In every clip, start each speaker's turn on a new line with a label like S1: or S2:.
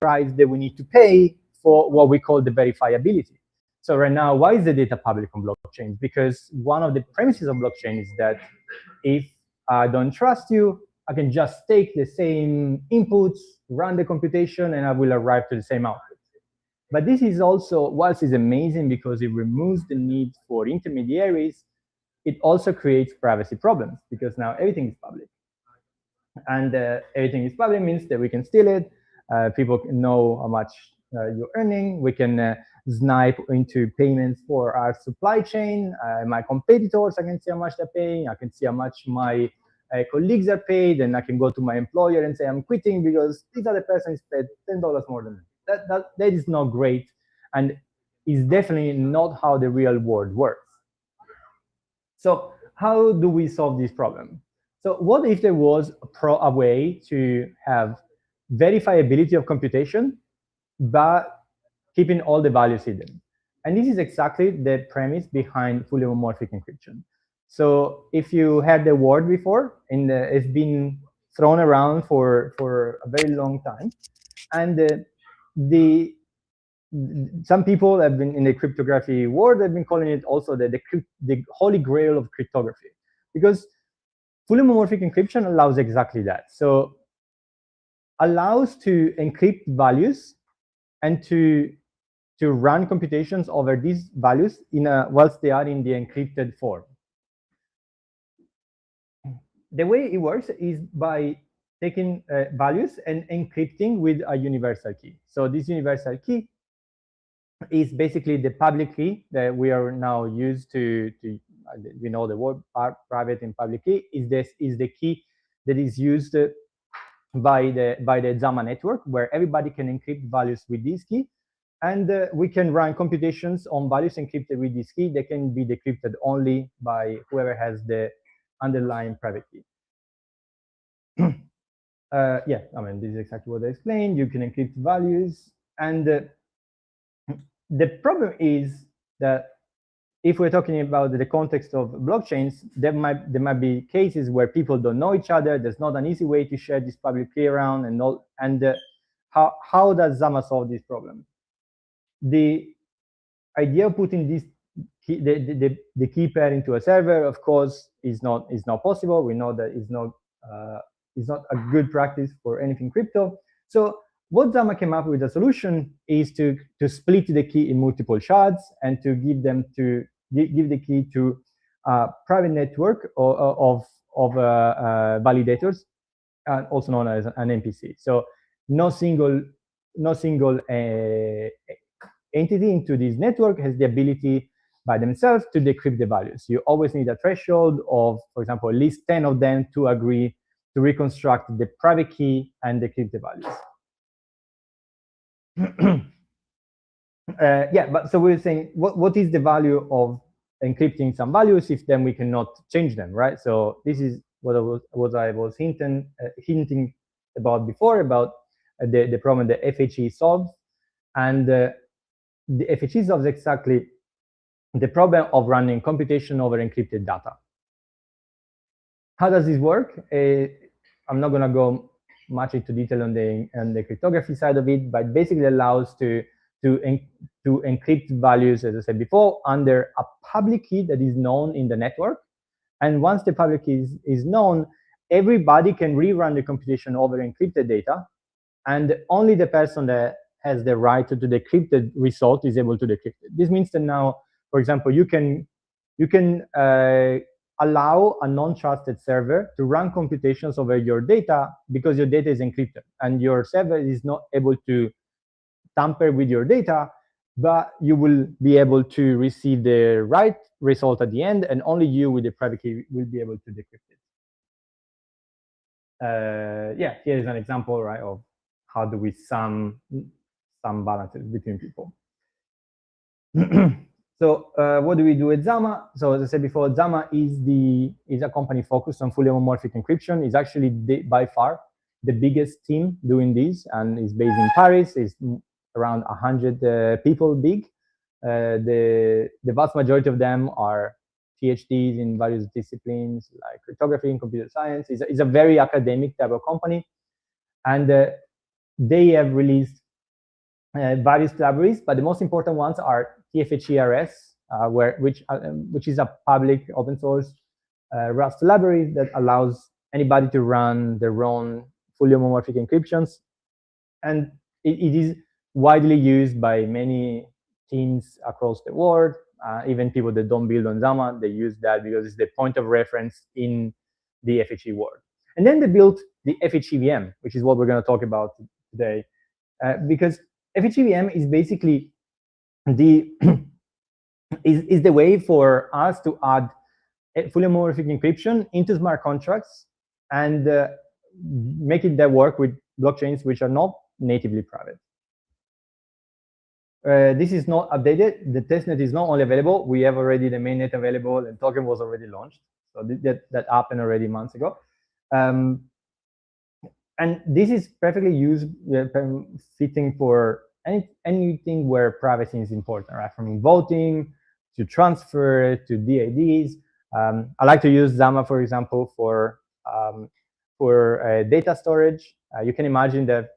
S1: price that we need to pay for what we call the verifiability. So right now, why is the data public on blockchain? Because one of the premises of blockchain is that if I don't trust you, I can just take the same inputs, run the computation, and I will arrive to the same output. But this is also, whilst it's amazing because it removes the need for intermediaries, it also creates privacy problems because now everything is public. And everything is public means that we can steal it. People can know how much you're earning. We can snipe into payments for our supply chain. My competitors, I can see how much they're paying. I can see how much my colleagues are paid, and I can go to my employer and say I'm quitting because this other person is paid $10 more than me. That is not great, and is definitely not how the real world works. So how do we solve this problem? So what if there was a way to have verifiability of computation, but keeping all the values hidden? And this is exactly the premise behind fully homomorphic encryption. So if you had the word before, it's been thrown around for a very long time. And some people have been in the cryptography world have been calling it also the holy grail of cryptography, because fully homomorphic encryption allows exactly that. So allows to encrypt values and to run computations over these values whilst they are in the encrypted form. The way it works is by taking values and encrypting with a universal key. So this universal key is basically the public key that we are now used to we know the word private and public key is the key that is used by the Zama network, where everybody can encrypt values with this key, and we can run computations on values encrypted with this key that can be decrypted only by whoever has the underlying private key. Yeah, I mean, this is exactly what I explained. You can encrypt values, and the problem is that if we're talking about the context of blockchains, there might be cases where people don't know each other. There's not an easy way to share this public key around, how does Zama solve this problem? The idea of putting this key, the key pair into a server, of course, is not possible. We know that it's not a good practice for anything crypto. So what Zama came up with a solution is to split the key in multiple shards and to give the key to a private network of validators, also known as an NPC. So no single entity into this network has the ability by themselves to decrypt the values. You always need a threshold of, for example, at least 10 of them to agree to reconstruct the private key and decrypt the values. Yeah, but so we're saying, what is the value of encrypting some values if then we cannot change them, right? So this is what I was hinting about before, about the problem that FHE solves. And the FHE solves exactly the problem of running computation over encrypted data. How does this work? I'm not going to go much into detail on the cryptography side of it, but basically allows to encrypt values, as I said before, under a public key that is known in the network. And once the public key is known, everybody can rerun the computation over encrypted data, and only the person that has the right to decrypt the result is able to decrypt it. This means that now, for example, you can allow a non-trusted server to run computations over your data because your data is encrypted, and your server is not able to tamper with your data, but you will be able to receive the right result at the end, and only you with the private key will be able to decrypt it. Yeah, here is an example, right, of how do we sum balances between people. So what do we do at Zama? So as I said before, Zama is a company focused on fully homomorphic encryption. It's actually by far the biggest team doing this, and is based in Paris. It's around 100 people big. The vast majority of them are PhDs in various disciplines like cryptography and computer science. It's a very academic type of company, and they have released various libraries, but the most important ones are TFHERS, which is a public open source Rust library that allows anybody to run their own fully homomorphic encryptions, and it is widely used by many teams across the world. Even people that don't build on Zama, they use that because it's the point of reference in the FHE world. And then they built the FHEVM, which is what we're going to talk about today, because FHEVM is basically the is the way for us to add fully homomorphic encryption into smart contracts and make it that work with blockchains which are not natively private. This is not updated. The testnet is not only available. We have already the mainnet available, and token was already launched. So that happened already months ago. And this is perfectly fitting for anything where privacy is important, right? From voting to transfer to DIDs. I like to use Zama, for example, for data storage. You can imagine that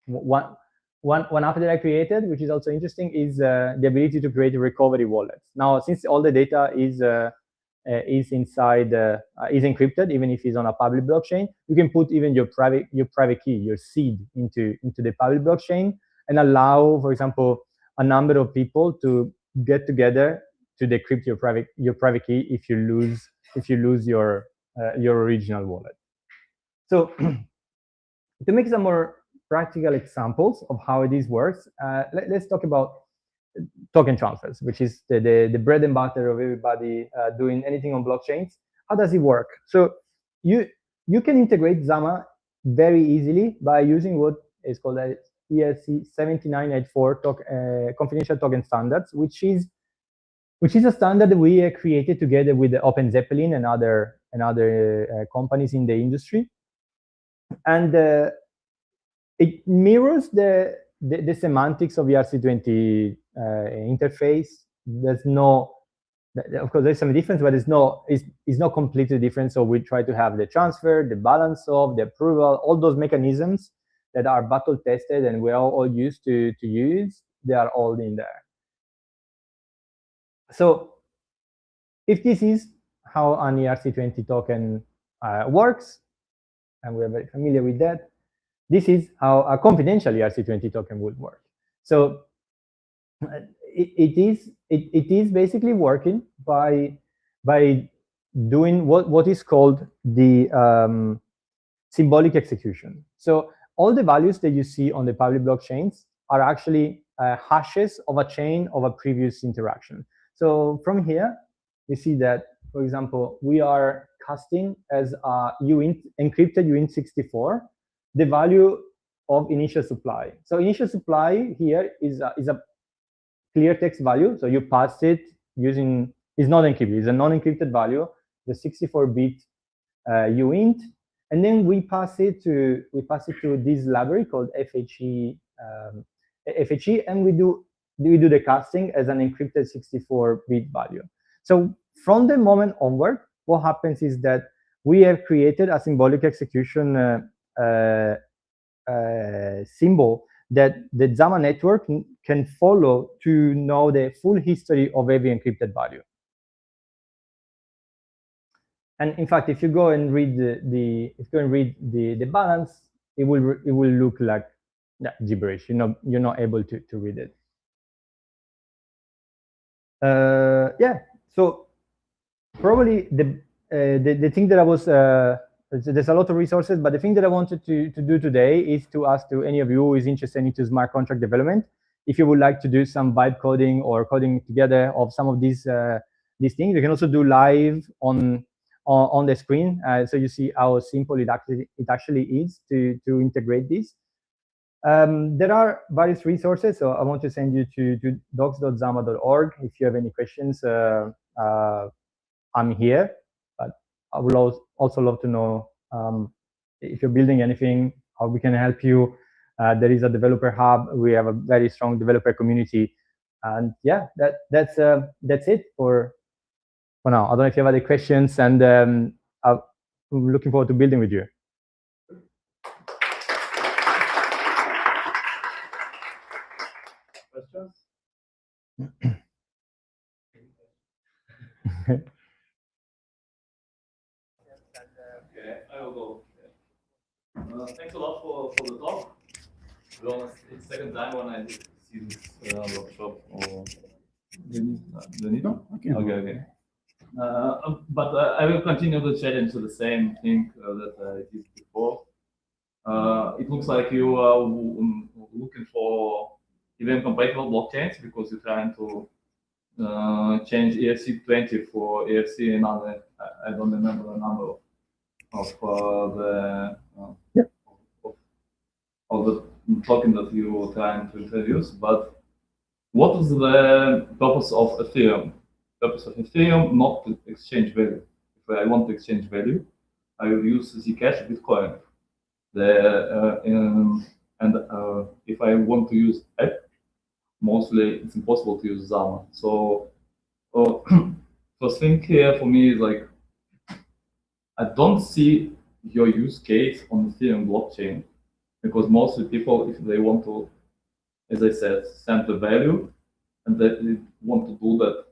S1: one app that I created, which is also interesting, is the ability to create recovery wallets. Now, since all the data is inside, is encrypted, even if it's on a public blockchain, you can put even your private key, your seed, into the public blockchain, and allow, for example, a number of people to get together to decrypt your private key if you lose your original wallet. So to make some more practical examples of how this works, let's talk about token transfers, which is the bread and butter of everybody doing anything on blockchains. How does it work? So you can integrate Zama very easily by using what is called a ERC 7984 confidential token standards, which is a standard that we created together with the Open Zeppelin and other companies in the industry, and it mirrors the semantics of ERC20 interface. There's no, of course, there's some difference, but it's not completely different. So we try to have the transfer, the balance of, the approval, all those mechanisms that are battle tested and we're all used to use. They are all in there. So if this is how an ERC20 token works, and we're very familiar with that, this is how a confidential ERC20 token would work. So it is basically working by doing what is called the symbolic execution. So all the values that you see on the public blockchains are actually hashes of a chain of a previous interaction. So from here, you see that, for example, we are casting as a encrypted uint64 the value of initial supply. So initial supply here is a clear text value. So you pass it using, it's not encrypted, it's a non-encrypted value, the 64-bit uint, and then we pass it to this library called FHE, and we do the casting as an encrypted 64-bit value. So from the moment onward, what happens is that we have created a symbolic execution symbol that the Zama network can follow to know the full history of every encrypted value. And in fact, if you go and read the balance, it will look like gibberish. You're not able to read it. Yeah. So probably the thing that I was there's a lot of resources, but the thing that I wanted to do today is to ask to any of you who is interested into smart contract development, if you would like to do some vibe coding or coding together of some of these things. You can also do live on the screen, so you see how simple it actually is to integrate this. There are various resources, so I want to send you to docs.zama.org. If you have any questions, I'm here. But I would also love to know if you're building anything, how we can help you. There is a developer hub. We have a very strong developer community, and yeah, that's it for now. I don't know if you have other questions, and I'm looking forward to building with you.
S2: I will go. Thanks a lot for the talk. To be honest, it's the second time when I see this workshop. Or do you need?
S3: No, I can.
S2: Okay. But I will continue the challenge to the same thing that I did before. It looks like you are looking for event compatible blockchains because you're trying to change ERC20 for ERC another. I don't remember the number of of the token that you were trying to introduce. But what is the purpose of Ethereum? Purpose of Ethereum not to exchange value. If I want to exchange value, I will use Zcash Bitcoin. If I want to use app, mostly it's impossible to use Zama. So first thing here for me is like, I don't see your use case on Ethereum blockchain because mostly people, if they want to, as I said, send the value and they want to do that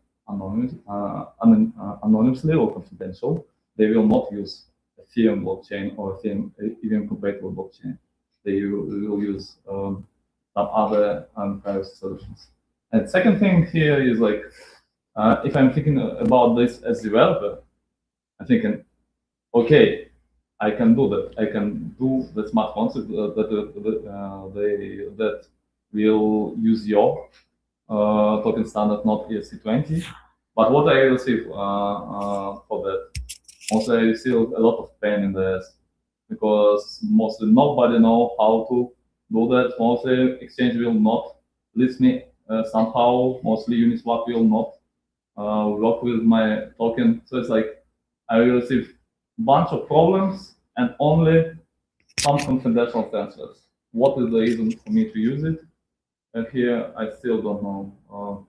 S2: anonymously or confidential, they will not use Ethereum blockchain or Ethereum compatible blockchain. They will use some other privacy solutions. And second thing here is like, if I'm thinking about this as a developer, I'm thinking, okay, I can do that. I can do the smart contract that will use your token standard, not ERC20. But what I receive for that, also I receive a lot of pain in this because mostly nobody know how to do that. Mostly exchange will not list me somehow. Mostly Uniswap will not work with my token. So it's like I will receive bunch of problems and only some confidential transfers. What is the reason for me to use it? And here I still don't know.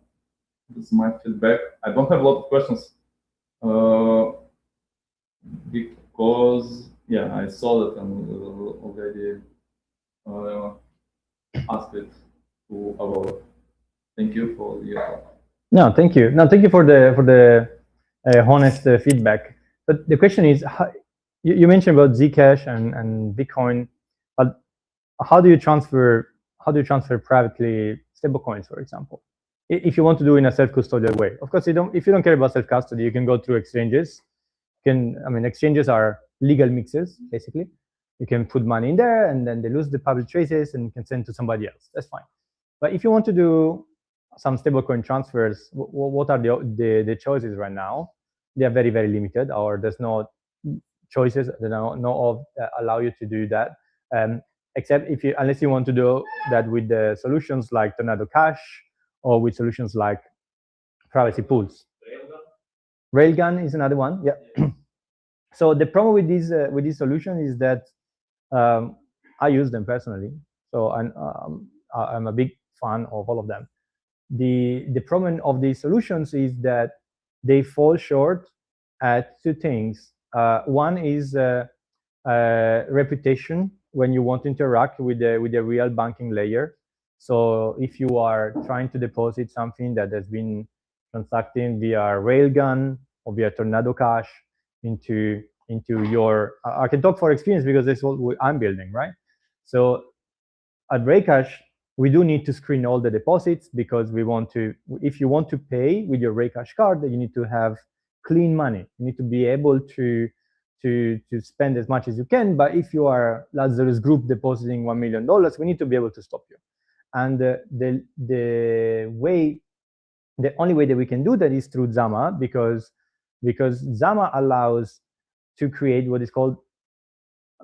S2: This is my feedback. I don't have a lot of questions because I saw that and already asked it to Aurora. Thank you for your talk.
S1: No, thank you. No, thank you for the honest feedback. But the question is, you mentioned about Zcash and Bitcoin, but how do you transfer privately stablecoins, for example? If you want to do it in a self-custodial way, of course, if you don't care about self-custody, you can go through exchanges. Exchanges are legal mixes, basically. You can put money in there, and then they lose the public traces, and you can send to somebody else. That's fine. But if you want to do some stablecoin transfers, what are the choices right now? They are very, very limited, or there's no choices that allow you to do that. Except unless you want to do that with the solutions like Tornado Cash or with solutions like privacy pools. Railgun is another one. Yeah. So the problem with this solution is that I use them personally. So I'm a big fan of all of them. The problem of these solutions is that they fall short at two things. One is reputation when you want to interact with the real banking layer. So if you are trying to deposit something that has been transacting via Railgun or via Tornado Cash into your, I can talk for experience because that's what I'm building, right? So at Raycash, we do need to screen all the deposits because we want to, if you want to pay with your Raycash card, you need to have clean money. You need to be able to spend as much as you can. But if you are Lazarus Group depositing $1 million, we need to be able to stop you. And the only way that we can do that is through Zama, because Zama allows to create what is called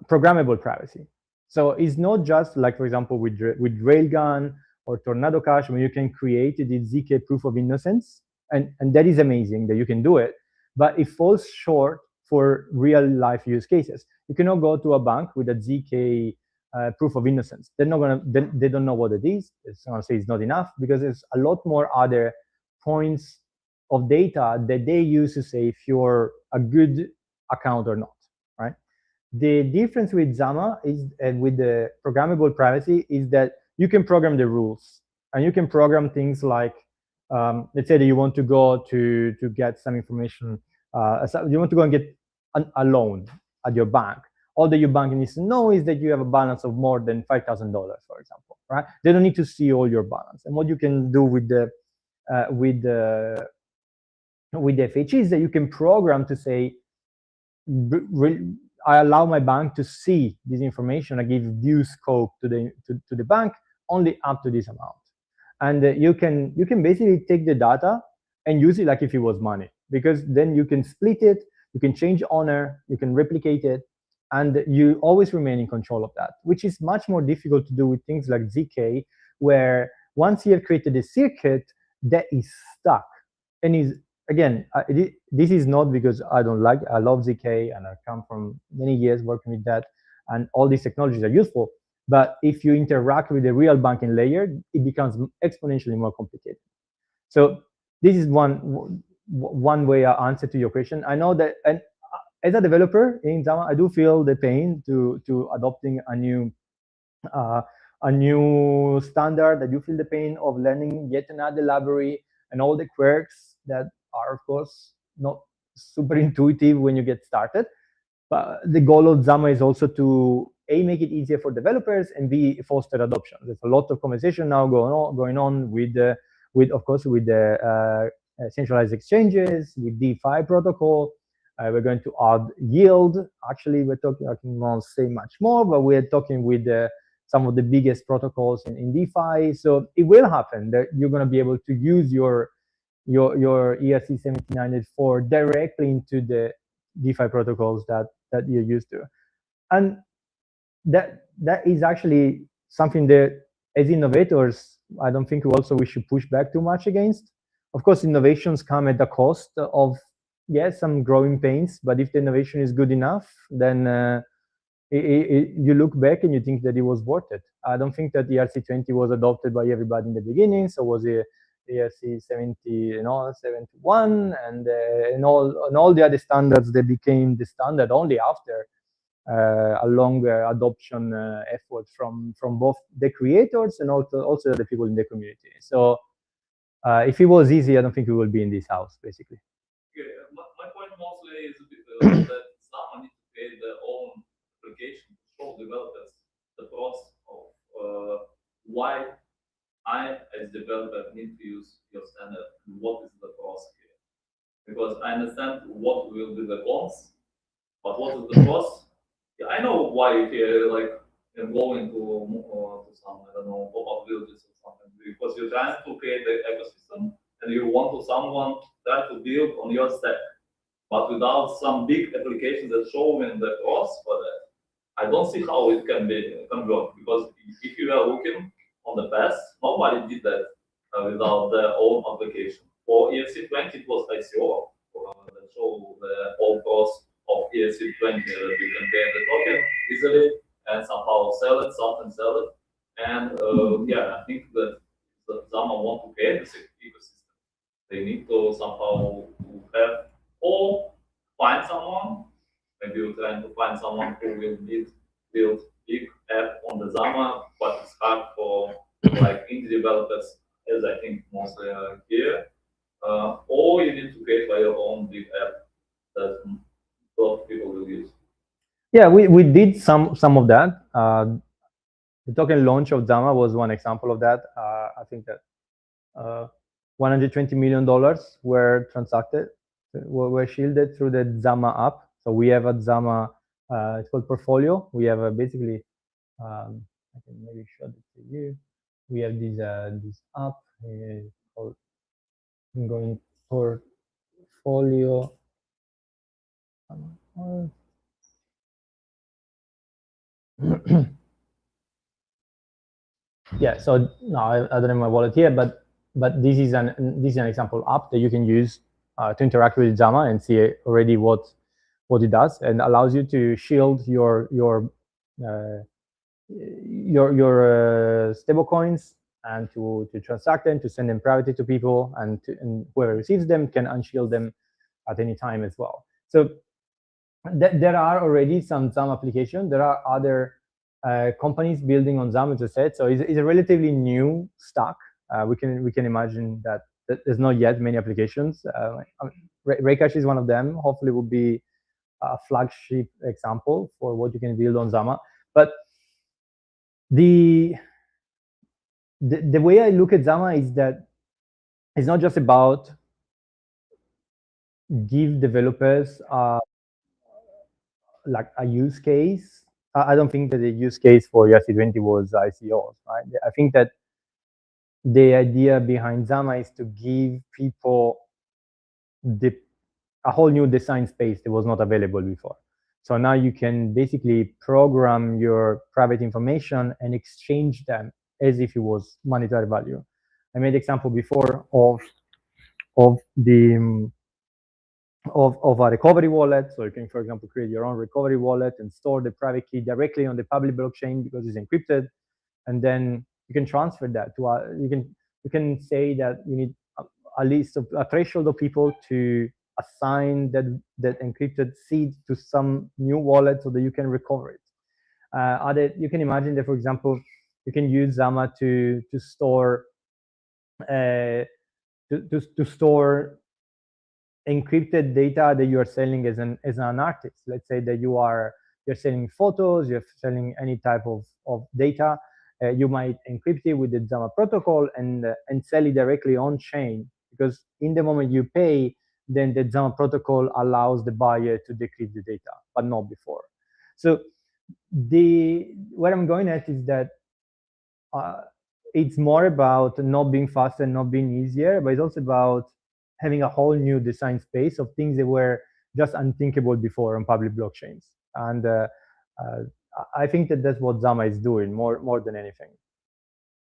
S1: programmable privacy. So it's not just like, for example, with Railgun or Tornado Cash, where you can create the ZK proof of innocence, and that is amazing that you can do it, but it falls short for real life use cases. You cannot go to a bank with a ZK proof of innocence. They're not gonna, they don't know what it is. It's gonna say it's not enough because there's a lot more other points of data that they use to say if you're a good account or not, right? The difference with Zama is, and with the programmable privacy, is that you can program the rules, and you can program things like let's say that you want to go to get some information, you want to go and get a loan at your bank. All that your bank needs to know is that you have a balance of more than $5,000, for example, right? They don't need to see all your balance. And what you can do with the FHE is that you can program to say, I allow my bank to see this information. I give due scope to the bank only up to this amount, and you can basically take the data and use it like if it was money, because then you can split it, you can change owner, you can replicate it, and you always remain in control of that, which is much more difficult to do with things like ZK, where once you have created a circuit, that is stuck and is, again, this is not because I love ZK and I come from many years working with that, and all these technologies are useful. But if you interact with the real banking layer, it becomes exponentially more complicated. So this is one way I answer to your question. I know that, and as a developer in Zama, I do feel the pain to adopting a new standard. That you feel the pain of learning yet another library and all the quirks that are, of course, not super intuitive when you get started. But the goal of Zama is also to A, make it easier for developers, and B, foster adoption. There's a lot of conversation now going on with of course, with the centralized exchanges, with DeFi protocol. We're going to add yield. Actually, we're talking, I cannot say much more, but we're talking with some of the biggest protocols in DeFi. So it will happen that you're going to be able to use your ERC 7984 directly into the DeFi protocols that you're used to. And that is actually something that, as innovators, I don't think we should push back too much against. Of course, innovations come at the cost of, yes, some growing pains, but if the innovation is good enough, then you look back and you think that it was worth it. I don't think that the ERC20 was adopted by everybody in the beginning, so was the ERC 71 and all the other standards that became the standard only after a long adoption effort from both the creators and also the people in the community. So if it was easy, I don't think we will be in this house, basically.
S2: Okay, my point mostly is that someone needs to create their own application to show developers the process of why I, as developer, need to use your standard and what is the process here. Because I understand what will be the cons, but what is the process? Yeah, I know why here, like, go into some, I don't know, pop-up villages or something, because you're trying to create the ecosystem and you want to someone try to build on your stack, but without some big application that's showing the process for that, I don't see how it can work. Because if you are looking on the past, nobody did that without their own application. For ERC20, it was ICO that show the whole process of ERC20 that you can get the token easily and somehow sell it, sell it. And yeah, I think that Zama want to create this ecosystem. They need to somehow have or find someone. Maybe you're trying to find someone who will build big app on the Zama, but it's hard for like indie developers, as I think mostly are here. Or you need to create by your own big app that a lot of people will use.
S1: Yeah, we did some of that. The token launch of Zama was one example of that. I think that $120 million were transacted, were shielded through the Zama app. So we have a Zama, it's called Portfolio. We have basically, I can maybe show it to you. We have this app called, I'm going Portfolio. Yeah, so no, I don't have my wallet here, but this is an example app that you can use to interact with Zama and see already what it does, and allows you to shield your stable coins and to transact them, to send them privately to people, and whoever receives them can unshield them at any time as well. So there are already some Zama applications. There are other companies building on Zama, as I said. So it's a relatively new stack. We can imagine that there's not yet many applications. Raycache is one of them. Hopefully, will be a flagship example for what you can build on Zama. But the way I look at Zama is that it's not just about give developers like a use case. I don't think that the use case for ERC20 was ICOs, right? I think that the idea behind Zama is to give people a whole new design space that was not available before. So now you can basically program your private information and exchange them as if it was monetary value. I made example before of a recovery wallet. So you can, for example, create your own recovery wallet and store the private key directly on the public blockchain because it's encrypted, and then you can transfer that to you can say that you need a threshold of people to assign that encrypted seed to some new wallet so that you can recover it. You can imagine that, for example, you can use Zama to store store encrypted data that you are selling as an artist. Let's say that you're selling photos, you're selling any type of data. You might encrypt it with the Zama protocol and sell it directly on chain, because in the moment you pay, then the Zama protocol allows the buyer to decrypt the data, but not before. So where I'm going at is that it's more about not being faster, not being easier, but it's also about having a whole new design space of things that were just unthinkable before on public blockchains. And I think that that's what Zama is doing more than anything.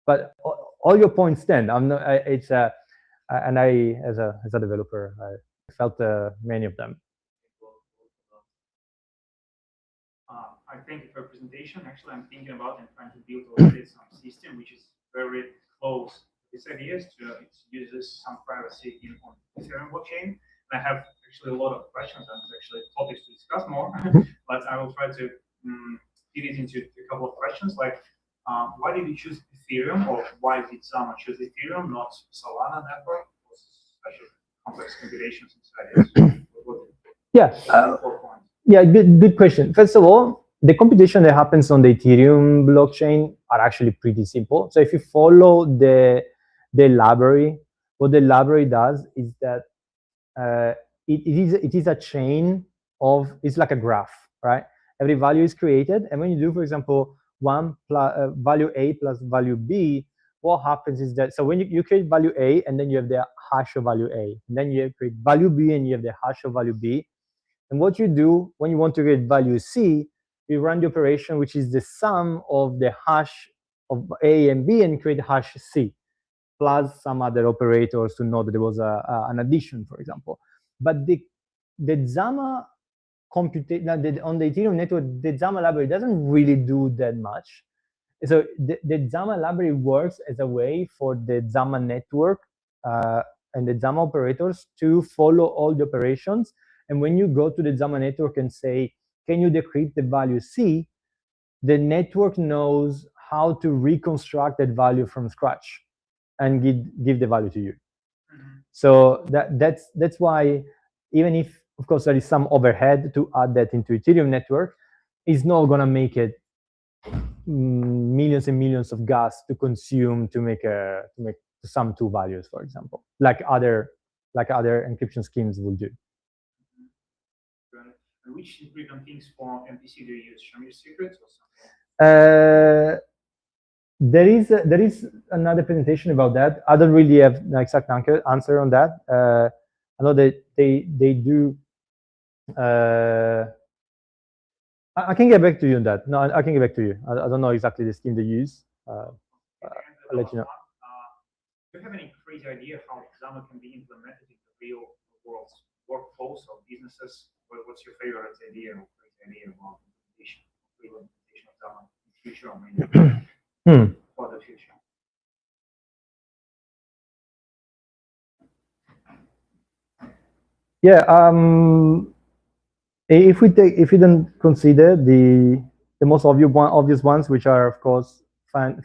S1: But all your points stand. And I, as a developer, I felt many of them.
S3: I thank you for your presentation. Actually, I'm thinking about and trying to build already some system which is very close to these ideas. It uses some privacy on Ethereum blockchain. And I have actually a lot of questions and actually topics to discuss more, but I will try to fit it into a couple of questions. Like, why did you choose Ethereum, or why did Zama choose Ethereum, not Solana network, or special complex configurations inside it?
S1: Yeah, good question. First of all, the computation that happens on the Ethereum blockchain are actually pretty simple. So if you follow the library, what the library does is that it is a chain of, it's like a graph, right? Every value is created, and when you do, for example, value A plus value B, what happens is that, so when you create value A, and then you have the hash of value A, and then you create value B, and you have the hash of value B. And what you do when you want to get value C, you run the operation, which is the sum of the hash of A and B, and create hash C, plus some other operators to know that there was an addition, for example. But the Zama computation on the Ethereum network, the Zama library doesn't really do that much. So the Zama library works as a way for the Zama network and the Zama operators to follow all the operations. And when you go to the Zama network and say, can you decrypt the value C, the network knows how to reconstruct that value from scratch and give the value to you. So that's why, even if, of course, there is some overhead to add that into Ethereum network, it's not going to make it millions and millions of gas to consume to sum two values, for example, like other encryption schemes will do.
S3: Which encryption things for MPC do you use? Show me your secrets or something?
S1: There is another presentation about that. I don't really have an exact answer on that. I know that they do. I can get back to you on that. No, I can get back to you. I don't know exactly the scheme they use. I'll let you know.
S3: Do you have any crazy idea how Zama can be implemented in the real world workflows or businesses? What's your favorite idea or crazy idea about implementation of Zama in the future, or maybe for the future?
S1: Yeah. If we don't consider the most obvious ones, which are, of course,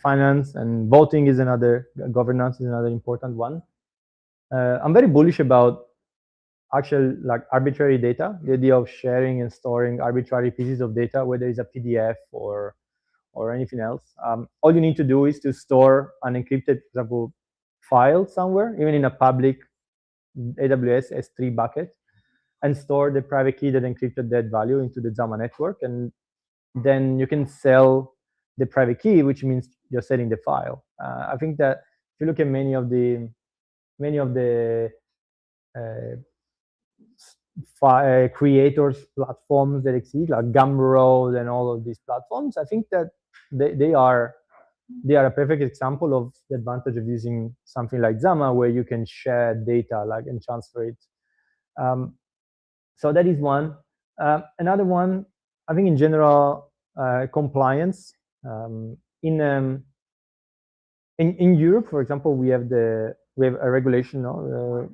S1: finance and voting is another, governance is another important one. I'm very bullish about actual like arbitrary data, the idea of sharing and storing arbitrary pieces of data, whether it's a PDF or anything else. All you need to do is to store an encrypted, for example, file somewhere, even in a public AWS S3 bucket, and store the private key that encrypted that value into the Zama network, and then you can sell the private key, which means you're selling the file. I think that if you look at many of the creators platforms that exist, like Gumroad and all of these platforms, I think that they are a perfect example of the advantage of using something like Zama, where you can share data like and transfer it. So that is one. Another one, I think in general, compliance. In Europe, for example, we have a regulation, no?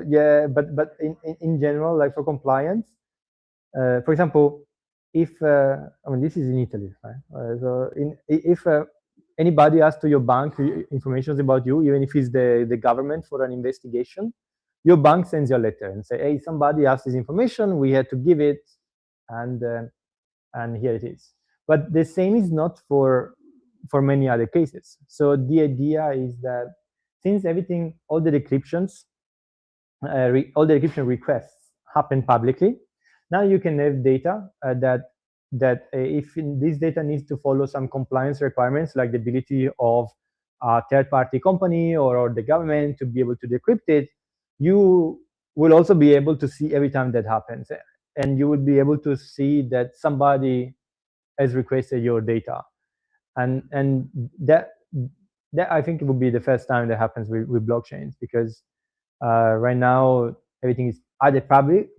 S1: Yeah, but in general, like for compliance, for example, if I mean this is in Italy, right? So if anybody asks to your bank information about you, even if it's the government for an investigation, your bank sends you a letter and say, hey, somebody asked this information, we had to give it, and here it is. But the same is not for many other cases. So the idea is that since all the decryptions, all the decryption requests happen publicly, now you can have data that if this data needs to follow some compliance requirements, like the ability of a third-party company or the government to be able to decrypt it, you will also be able to see every time that happens, and you would be able to see that somebody has requested your data, and that I think it would be the first time that happens with blockchains, because right now everything is either public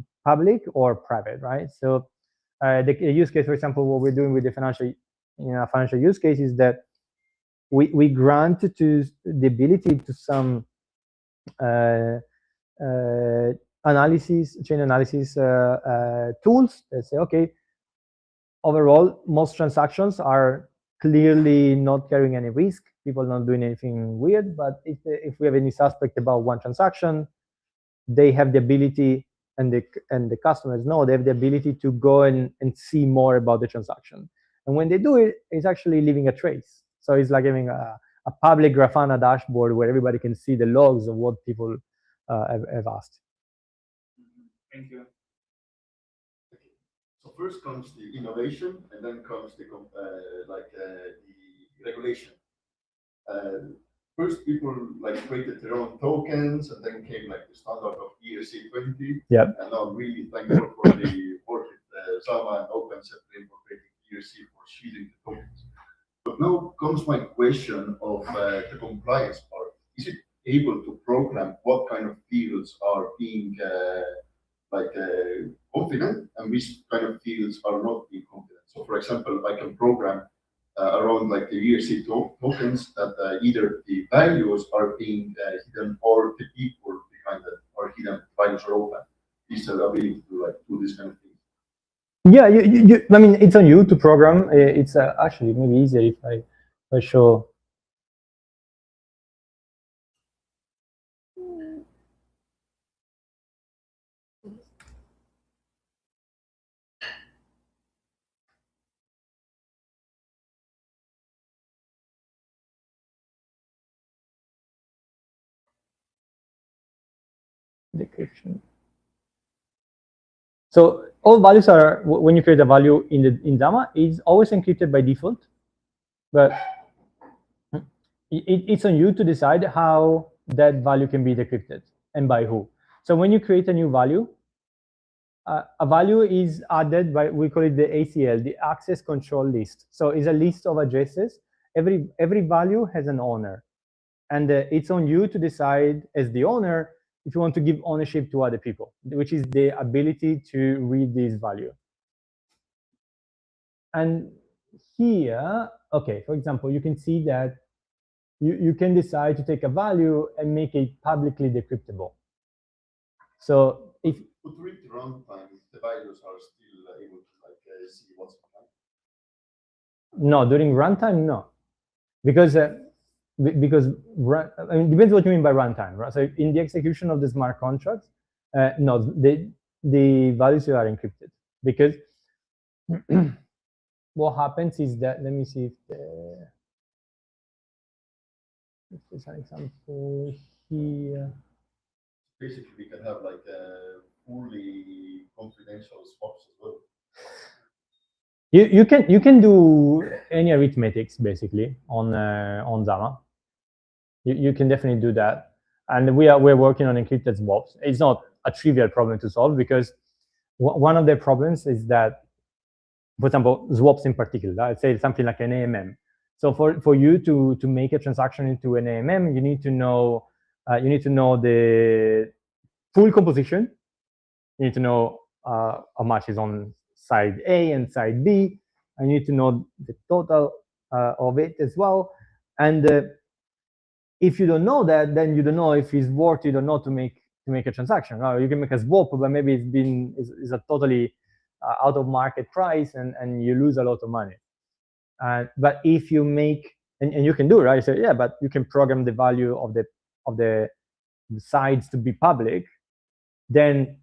S1: or private, right? So the use case, for example, what we're doing with the financial use case is that we grant to the ability to some chain analysis tools that say, okay, overall, most transactions are clearly not carrying any risk. People not doing anything weird. But if we have any suspect about one transaction, they have the ability, and the customers know they have the ability to go and see more about the transaction. And when they do it, it's actually leaving a trace. So it's like having a public Grafana dashboard where everybody can see the logs of what people have asked.
S3: Thank you.
S4: So first comes the innovation, and then comes the regulation. First, people created their own tokens, and then came the standard of ERC20.
S1: Yeah.
S4: And I'm really thankful for the work with Zama and OpenSet for creating ERC for shielding the tokens. But now comes my question of the compliance part. Is it able to program what kind of fields are being confident, and which kind of fields are not being confident? So, for example, I can program around the ERC tokens that either the values are being hidden, or the people behind it are hidden, values are open. Is the ability to do this kind of thing?
S1: Yeah, I mean, it's on you to program. It's actually maybe easier if I show. Decryption. So all values are, when you create a value in Zama, it's always encrypted by default, but it's on you to decide how that value can be decrypted and by who. So when you create a new value, a value is added by, we call it the ACL, the access control list. So it's a list of addresses. Every value has an owner, and it's on you to decide as the owner if you want to give ownership to other people, which is the ability to read this value. And here, okay, for example, you can see that you can decide to take a value and make it publicly decryptable. So if
S4: during runtime, the values are still able to see what's behind.
S1: No, during runtime, no, because because I mean, depends what you mean by runtime, right? So in the execution of the smart contracts, no, the values are encrypted, because what happens is that, let me see if there's an example here.
S4: Basically, we can have like fully confidential swaps as well.
S1: You can do any arithmetics basically on Zama. You can definitely do that, and we're working on encrypted swaps. It's not a trivial problem to solve, because one of the problems is that, for example, swaps in particular, let's say something like an AMM. So for you to make a transaction into an AMM, you need to know the full composition. You need to know how much is on side A and side B. I need to know the total of it as well. And if you don't know that, then you don't know if it's worth it or not to make a transaction. You can make a swap, but maybe it's a totally out of market price, and you lose a lot of money. But if you make, and you can do, right? So yeah, but you can program the value of the sides to be public. Then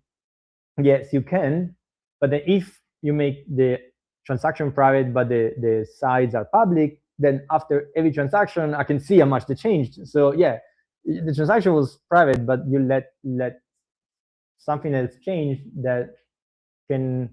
S1: yes, you can. But then if you make the transaction private, but the sides are public, then after every transaction, I can see how much they changed. So yeah, the transaction was private, but you let something else change that can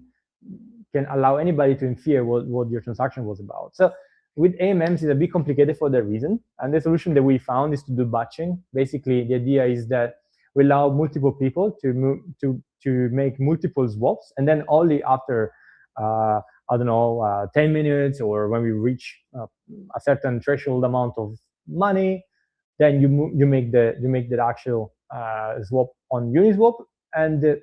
S1: allow anybody to infer what your transaction was about. So with AMMs, it's a bit complicated for that reason. And the solution that we found is to do batching. Basically, the idea is that we allow multiple people to make multiple swaps, and then only after I don't know 10 minutes, or when we reach a certain threshold amount of money, then you make the actual swap on Uniswap, and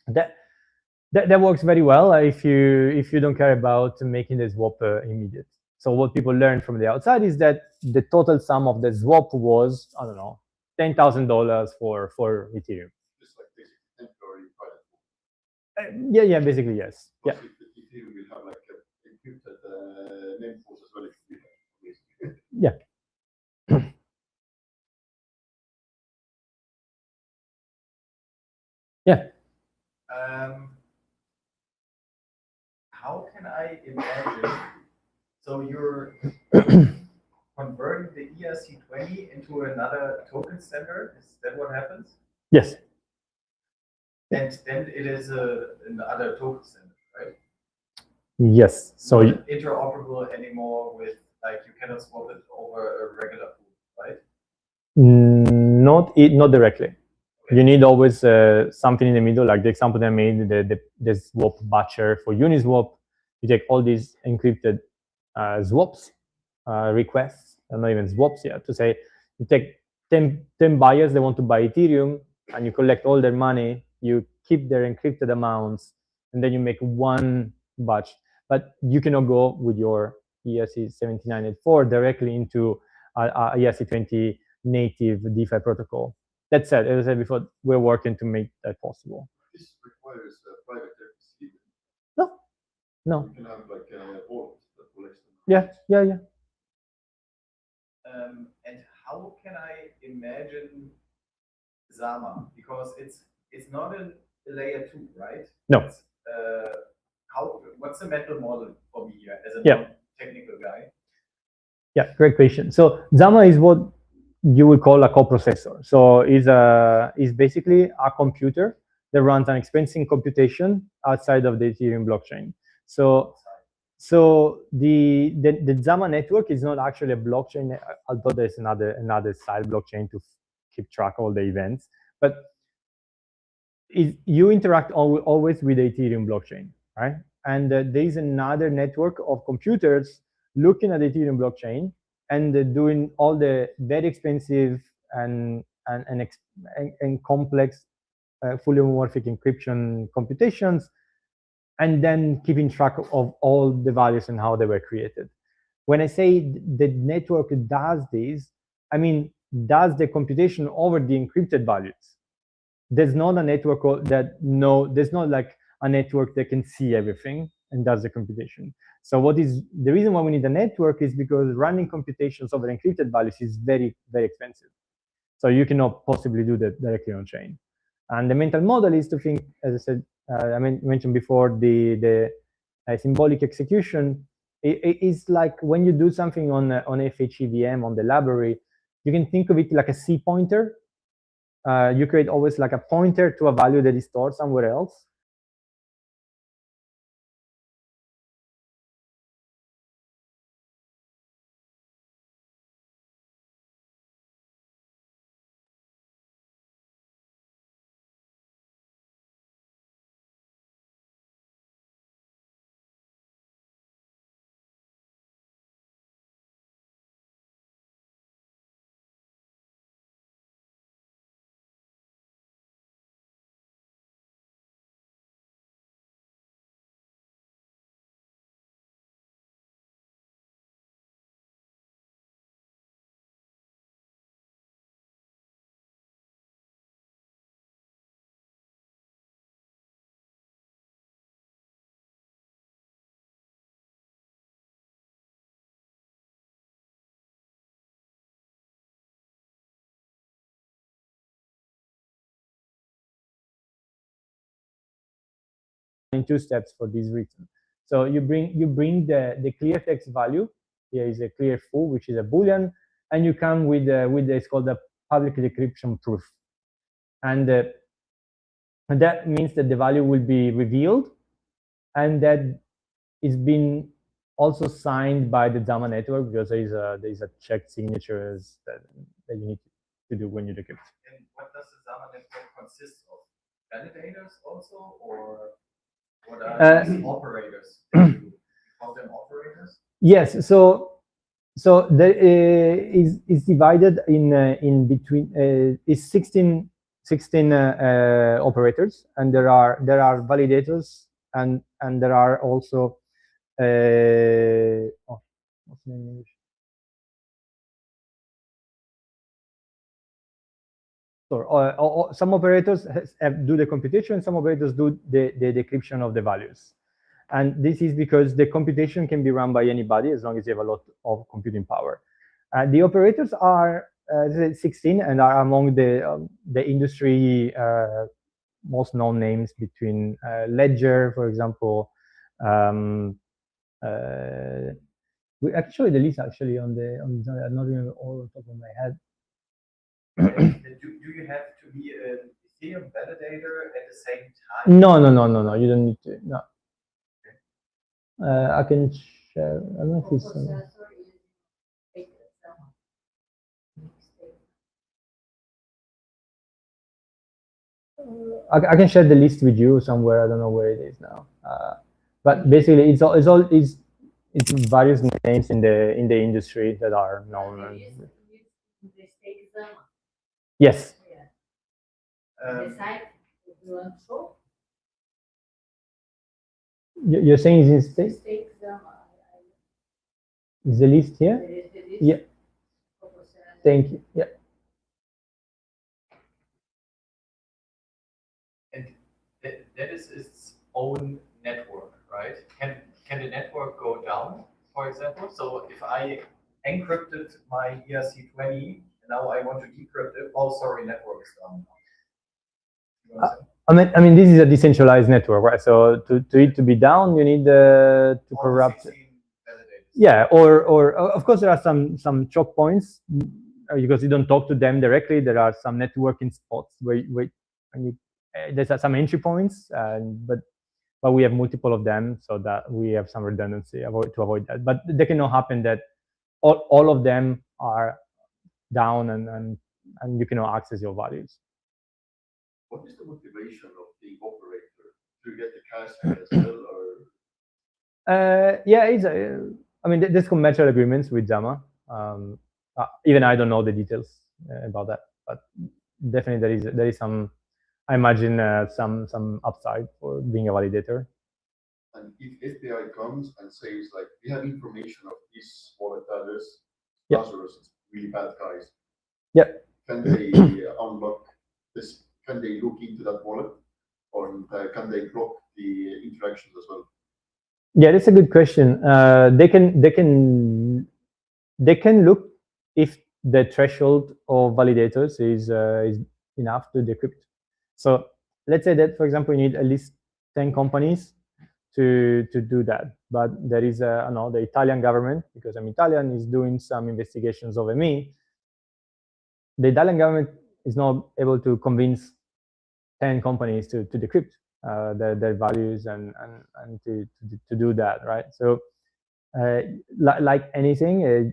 S1: that works very well if you don't care about making the swap immediate. So what people learn from the outside is that the total sum of the swap was, I don't know, $10,000 for Ethereum.
S4: Just like this temporary private.
S1: Yeah, basically yes. Yeah.
S4: Ethereum will have like encrypted name pools as well.
S1: Yeah. Yeah.
S5: How can I imagine? So you're converting the ERC20 into another token standard. Is that what happens?
S1: Yes.
S5: And then it is another token standard, right?
S1: Yes. So
S5: not interoperable anymore with, like, you cannot swap it over a regular pool, right?
S1: Not directly. You need always something in the middle, like the example that I made, the swap batcher for Uniswap. You take all these encrypted swaps, requests, and not even swaps yet, to say you take 10 buyers that want to buy Ethereum, and you collect all their money, you keep their encrypted amounts, and then you make one batch. But you cannot go with your ERC-7984 directly into a ERC-20 native DeFi protocol. That said, as I said before, we're working to make that possible.
S4: This requires a private RPC.
S1: No.
S4: You can have like a vault that collects them.
S1: Yeah.
S5: And how can I imagine Zama? Because it's not a layer 2, right?
S1: No.
S5: What's the mental model for me here as a non-technical guy?
S1: Yeah, great question. So Zama is what you would call a coprocessor. So is basically a computer that runs an expensive computation outside of the Ethereum blockchain. So the Zama network is not actually a blockchain, although there's another side blockchain to keep track of all the events. But you interact always with the Ethereum blockchain, right? And there is another network of computers looking at the Ethereum blockchain and doing all the very expensive and complex fully homomorphic encryption computations, and then keeping track of all the values and how they were created. When I say the network does this, I mean does the computation over the encrypted values. There's not a network there's not like a network that can see everything and does the computation. So what is the reason why we need a network is because running computations over encrypted values is very, very expensive. So you cannot possibly do that directly on chain. And the mental model is to think, as I said, I mentioned before, the symbolic execution is like when you do something on FHEVM, on the library, you can think of it like a C pointer. You create always like a pointer to a value that is stored somewhere else. In two steps for this reason. So you bring the clear text value. Here is a clear foo, which is a boolean, and you come with it's called the public decryption proof, and that means that the value will be revealed, and that is been also signed by the Zama network, because there is a checked signatures that you need to do when you decrypt.
S5: And what does the Zama network consist of? Validators also, or what are these operators? You call them operators?
S1: Yes. So there is divided in between is 16 operators, and there are validators, and there are also what's the name in English? So some operators do the computation, some operators do the decryption of the values. And this is because the computation can be run by anybody as long as you have a lot of computing power. The operators are 16 and are among the industry most known names, between Ledger, for example. We actually the list actually on the I'm not remember all on top of my head.
S5: Do you have to be an Ethereum validator at the same time?
S1: No. You don't need to. No. I can share. I don't know if it's. I can share the list with you somewhere. I don't know where it is now. But basically, it's various names in the industry that are known. Yes. You're saying it's in stake? Is the list here? Yeah. Thank you. Yeah.
S5: And that is its own network, right? Can the network go down, for example? So if I encrypted my ERC20 and now I want to decrypt it, oh, sorry, network is down. You know
S1: I mean, this is a decentralized network, right? So to it to be down, you need to corrupt. Yeah, or of course there are some choke points because you don't talk to them directly. There are some networking spots where there's some entry points, but we have multiple of them, so that we have some redundancy to avoid that. But they cannot happen that all of them are down and you cannot access your values.
S4: What is the motivation of the operator to get the cash as well, or?
S1: Yeah, I mean, there's commercial agreements with Zama. Even I don't know the details about that, but definitely there is some. I imagine some upside for being a validator.
S4: And if FBI comes and says, like, we have information of these wallet address,
S1: Yep.
S4: Lazarus, really bad guys.
S1: Yep.
S4: Can they unlock this? Can they look into that wallet, or can they block the interactions as well?
S1: Yeah, that's a good question. They can look if the threshold of validators is enough to decrypt. So let's say that, for example, you need at least 10 companies to do that. But there is I don't know, the Italian government, because I'm Italian, is doing some investigations over me. The Italian government is not able to convince 10 companies to decrypt their values and to do that, right? So like anything,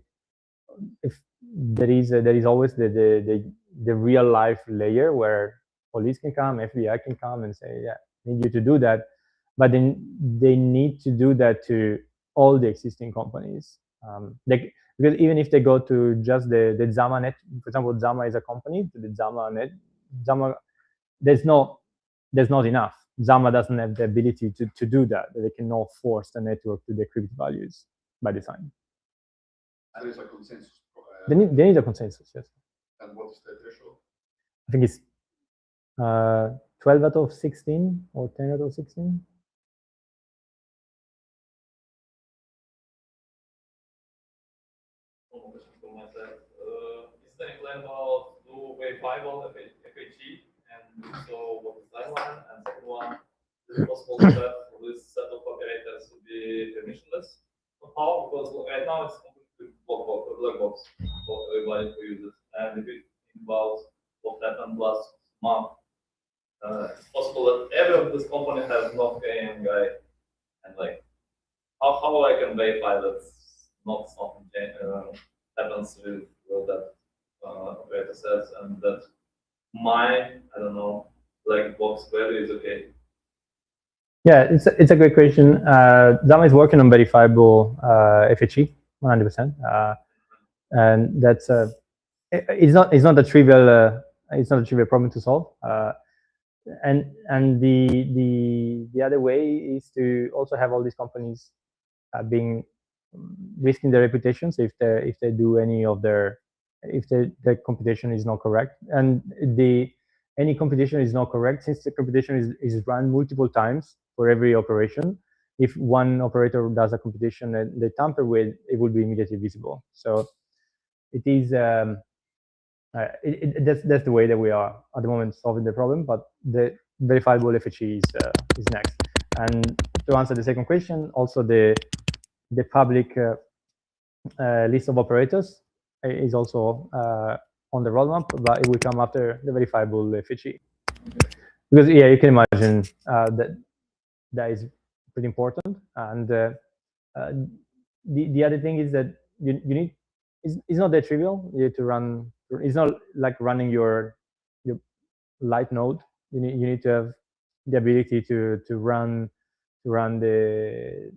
S1: if there is always the real life layer where police can come, FBI can come and say, yeah, I need you to do that, but then they need to do that to all the existing companies. Because even if they go to just the Zama net, for example, Zama is a company, to the Zama net, Zama, there's not enough. Zama doesn't have the ability to do that. They cannot force the network to decrypt values by design.
S4: There is a consensus.
S1: They need a consensus, yes.
S4: And what is the threshold?
S1: I think it's 12 out of 16 or 10 out of 16.
S2: Is there any plan about do verifiable FHE? And so what is the timeline? And second one, is it possible to have this set of operators to be permissionless? How? Because right now it's completely black box for everybody to use it. And if you think about what happened last month, it's possible that every of this company has not KM guy, and like how I can verify that not something happens with that operator says, and that my I don't know black box value is okay.
S1: Yeah, it's a great question. Zama is working on verifiable FHE 100%, and that's it's not a trivial problem to solve. And the other way is to also have all these companies being risking their reputations if they do any of their if the computation is not correct, and any computation is not correct since the computation is run multiple times for every operation. If one operator does a computation and they tamper with, it will be immediately visible. So it is that's the way that we are at the moment solving the problem, but the verifiable FHE is next. And to answer the second question, also the public list of operators is also on the roadmap, but it will come after the verifiable FHE. Because yeah, you can imagine that is pretty important. And the other thing is that you need it's not that trivial. You need to run. It's not like running your light node. You need to have the ability to run a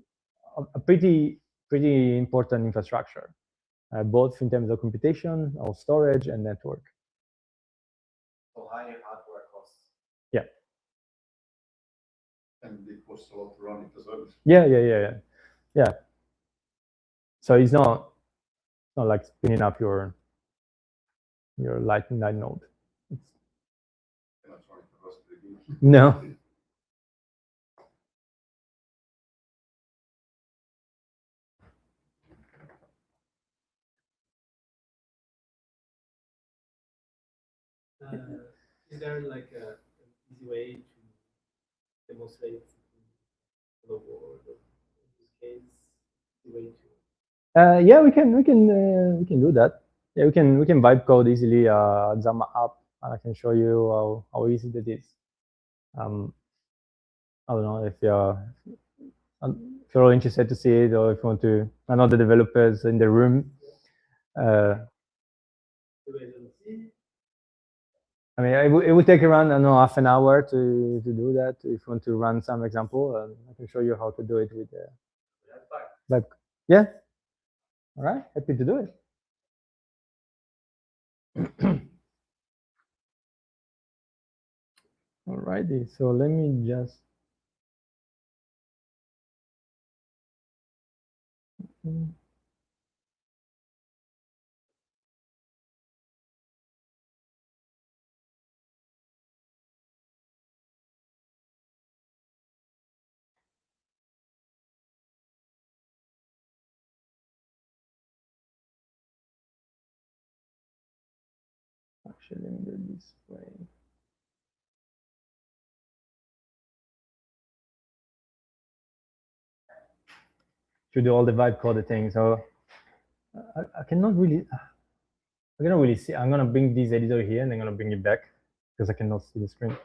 S1: pretty important infrastructure, both in terms of computation, of storage, and network.
S5: So higher hardware costs.
S1: Yeah.
S4: And it costs a lot to run it as well.
S1: Yeah. So it's not like spinning up your light node. No.
S6: Is there like an easy way to demonstrate the board in this case? The way to
S1: Yeah, we can do that. Yeah, we can vibe code easily Zama app, and I can show you how easy that is. I don't know if you're all interested to see it, or if you want to. I know the developers in the room. I mean, it would take around, I don't know, half an hour to do that. If you want to run some example, I can show you how to do it with like, yeah. All right, happy to do it. Alrighty, so let me just. Actually, let me do it this way. To do all the vibe coded things. So I cannot really. I cannot really see. I'm gonna bring this editor here, and I'm gonna bring it back because I cannot see the screen.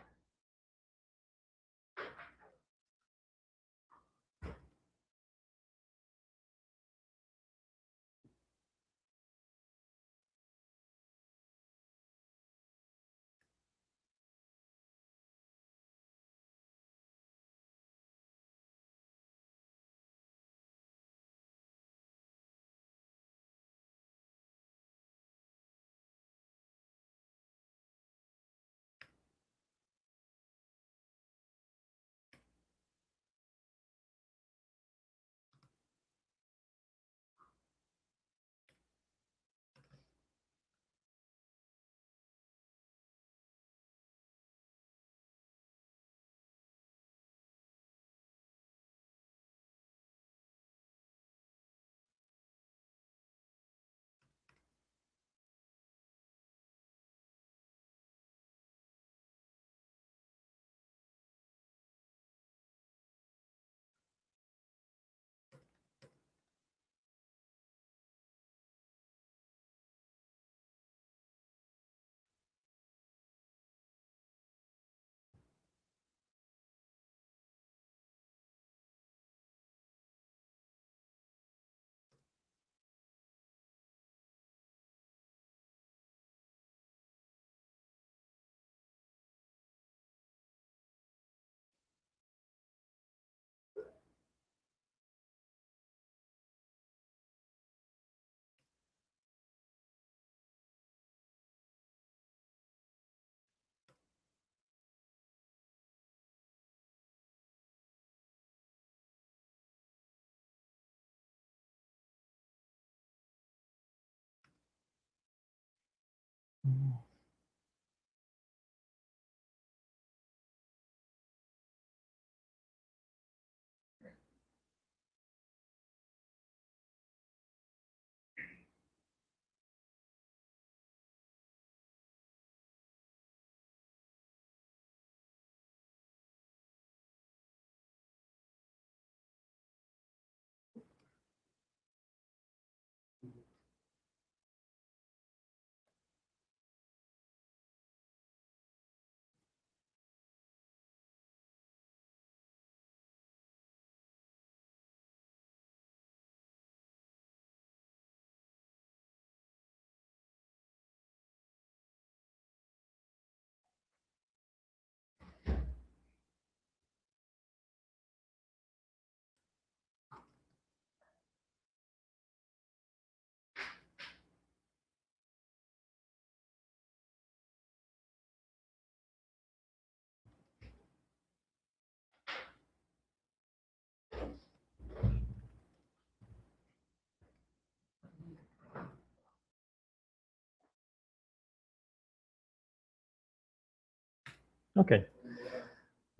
S1: Okay.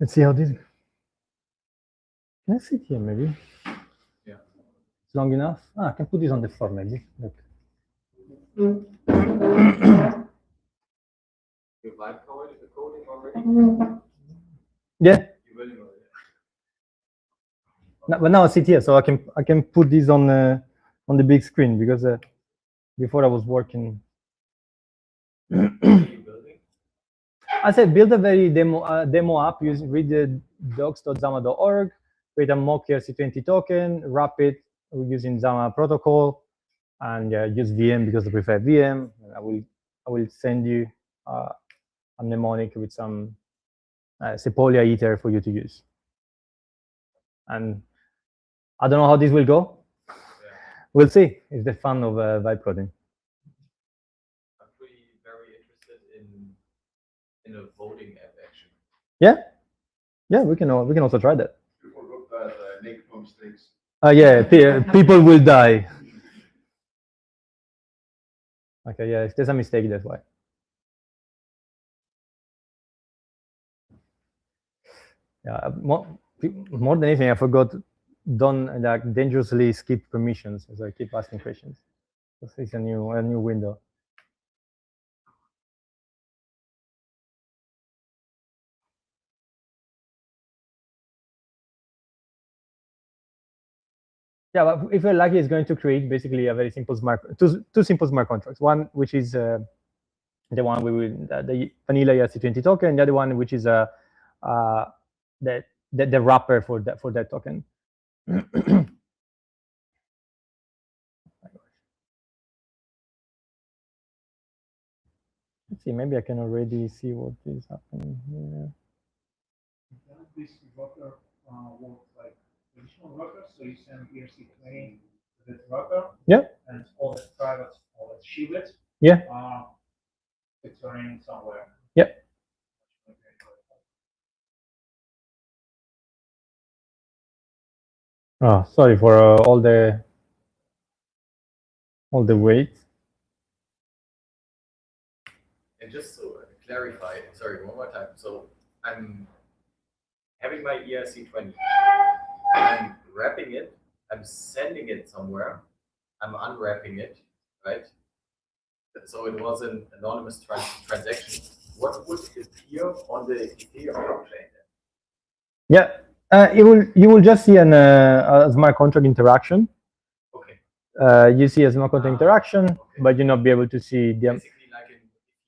S1: Let's see how this. Can I sit here maybe?
S2: Yeah.
S1: It's long enough. I can put this on the floor maybe. Look.
S5: You vibe coding already?
S1: Yeah.
S5: You will know it.
S1: No, but now I sit here, so I can put this on the big screen because before I was working.
S5: What are you building?
S1: I said build a very demo app. Read the docs.zama.org, create a mock ERC20 token, wrap it using Zama protocol, and use VM because I prefer VM. I will send you a mnemonic with some Sepolia ether for you to use. And I don't know how this will go.
S5: Yeah.
S1: We'll see. It's the fun of vibe coding.
S5: I'm very interested in a voting app actually.
S1: Yeah, we can also try that.
S4: You forgot that make no mistakes.
S1: Yeah, people will die. Okay, yeah, if there's a mistake, that's why. Yeah, more than anything, I forgot don't like dangerously skip permissions, as I keep asking questions. This is a new window. Yeah, but if you're lucky, it's going to create basically a very simple two simple smart contracts. One which is the one we will the vanilla ERC20 token, the other one which is the wrapper for that token. Let's see, maybe I can already see what is happening here.
S3: This wrapper works like traditional wrapper, so you send ERC20 to that wrapper.
S1: Yeah.
S3: And all the private, all the shielded.
S1: Yeah.
S3: It's running somewhere.
S1: Yeah. Oh, sorry for all the wait.
S5: And just to clarify, sorry, one more time. So I'm having my ERC20, I'm wrapping it, I'm sending it somewhere, I'm unwrapping it, right? So it was an anonymous transaction. What would appear on the Ethereum blockchain?
S1: Yeah, you will just see a smart contract interaction.
S5: Okay.
S1: You see a smart contract interaction,
S5: okay.
S1: but you not be able to see the.
S5: Basically, like if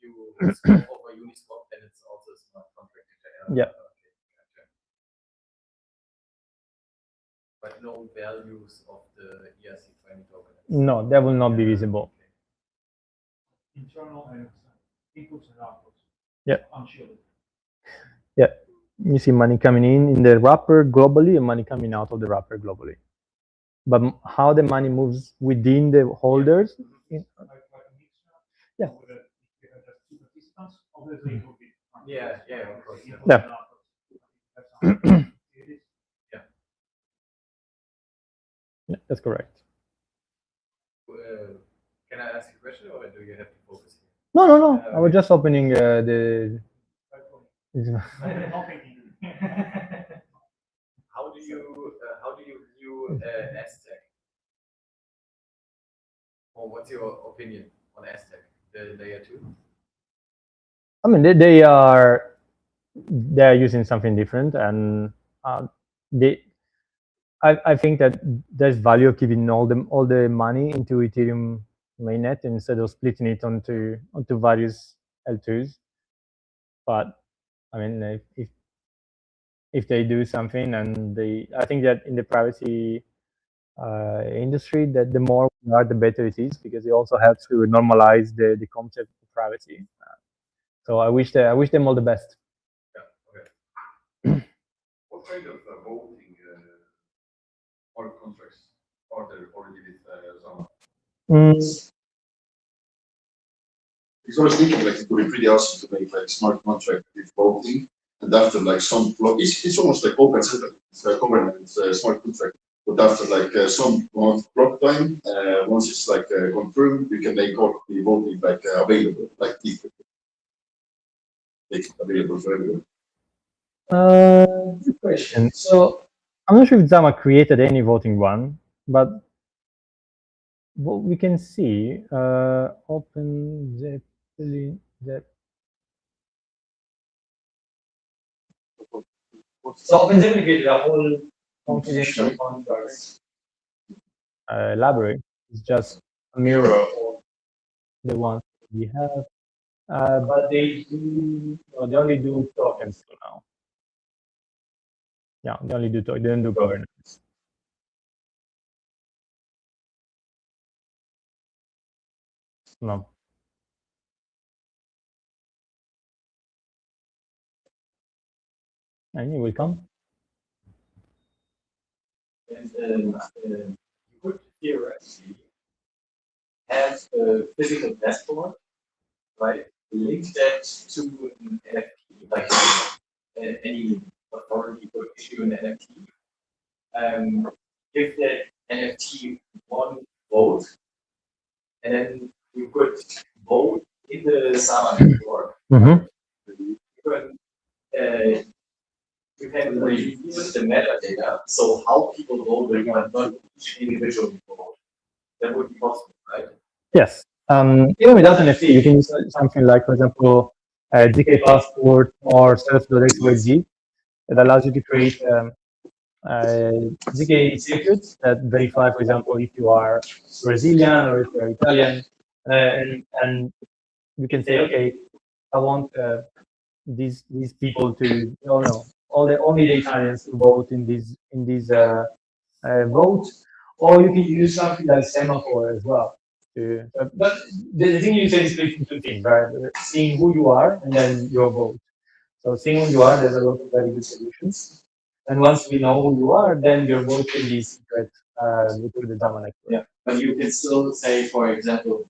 S5: you swap over Uniswap, then it's also a smart contract.
S1: Yeah.
S5: Okay. Gotcha. But no values of the ERC20 token.
S1: No, that will not be visible.
S3: Internal and inputs and outputs.
S1: Yeah.
S3: Unshielded.
S1: Yeah. You see money coming in the wrapper globally and money coming out of the wrapper globally. But how the money moves within the holders?
S3: Yeah.
S1: Yeah.
S5: Yeah, of course.
S1: Yeah. Yeah, that's correct.
S5: Can I ask a question, or do you have to focus here?
S1: No. I was just opening the.
S5: How do you view Aztec? Or what's your opinion on Aztec, the layer 2?
S1: I mean, they are using something different, and I think that there's value of keeping all the money into Ethereum mainnet instead of splitting it onto various L2s. But I mean, if they do something, and I think that in the privacy industry, that the more we are, the better it is, because it also helps to normalize the concept of privacy. So I wish them all the best.
S5: Yeah, okay.
S4: What kind of voting smart contracts are there already with Zama? Because I was thinking like it would be pretty awesome to make like smart contract with voting, and after like some block, it's almost like open setup, it's a governance smart contract. But after like some block time, once it's like confirmed, you can make all the voting like available, like make it available for everyone.
S1: Good question. So I'm not sure if Zama created any voting one, but what we can see, open Zeppelin.
S7: So OpenZeppelin created a whole confidential contracts
S1: library. It's just a mirror of the ones we have, but they only do tokens for now. Yeah, they only do tokens. They don't do governance. No. And you will come.
S7: and you could theoretically have a physical passport, right? Link that to an NFT, like any authority could issue an NFT. Give that NFT one vote, and then you could vote in the Zama network.
S1: Mm-hmm.
S7: You can reuse the metadata, so how people vote, but not each individual vote. That would be possible, right?
S1: Yes. Even without NFT, you can use something like, for example, DK Passport or self.xyz that allows you to create ZK secrets that verify, for example, if you are Brazilian or if you are Italian, and you can say, okay, I want these people to, only the Italians to vote in these votes, or you can use something like semaphore as well. But the thing you say is split into two things, right? Seeing who you are and then your vote. So seeing who you are, there's a lot of very good solutions. And once we know who you are, then your vote can be secret through the Zama network.
S7: Yeah, but you can still say, for example,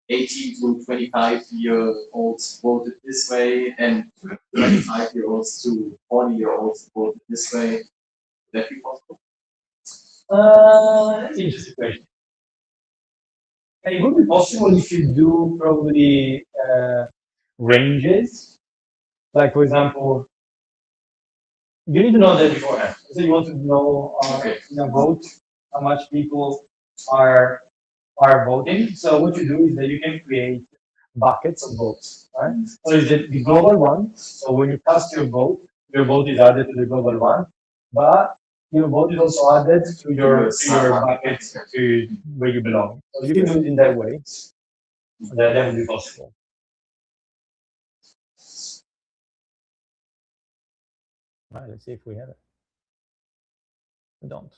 S7: 18 to 25-year-olds voted this way, and 25-year-olds to 40-year-olds voted this way. Would that be possible?
S1: That's an interesting question. It would be possible if you do probably ranges. Like, for example, you need to know that beforehand. So you want to know in a vote how much people are voting. So what you do is that you can create buckets of votes, right? So is it the global one? So when you cast your vote is added to the global one, but your vote is also added to your bucket to where you belong. So you can do it in that way. That would be possible. All right, let's see if we have it. We don't.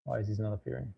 S1: Why is this not appearing?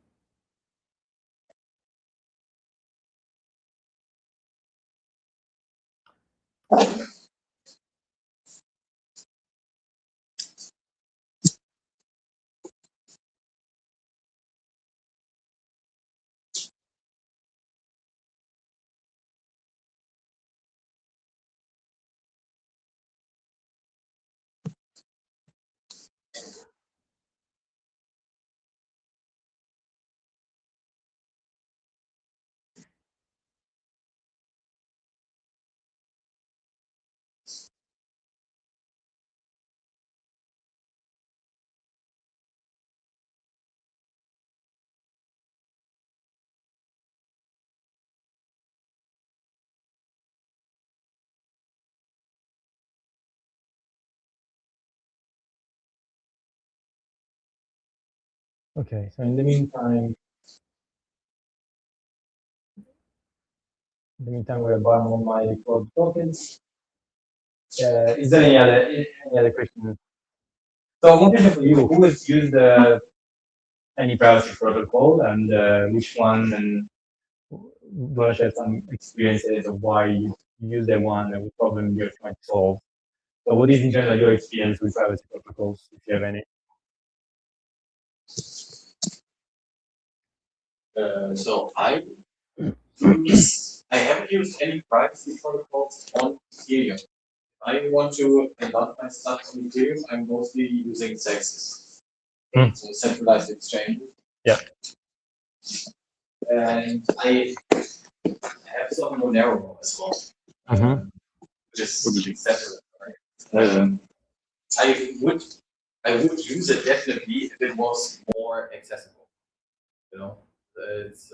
S1: Okay, so in the meantime, we're buying all my default tokens. Is there any other questions? So one question for you: who has used any privacy protocol, and which one? And do you want to share some experiences of why you use the one and what problem you're trying to solve? So what is in general your experience with privacy protocols, if you have any?
S7: So I haven't used any privacy protocols on Ethereum. I want to conduct my stuff on Ethereum. I'm mostly using Sexes, so centralized exchange.
S1: Yeah.
S7: And I have some Monero as well, which is separate. Right? I would use it definitely if it was more accessible. You know, it's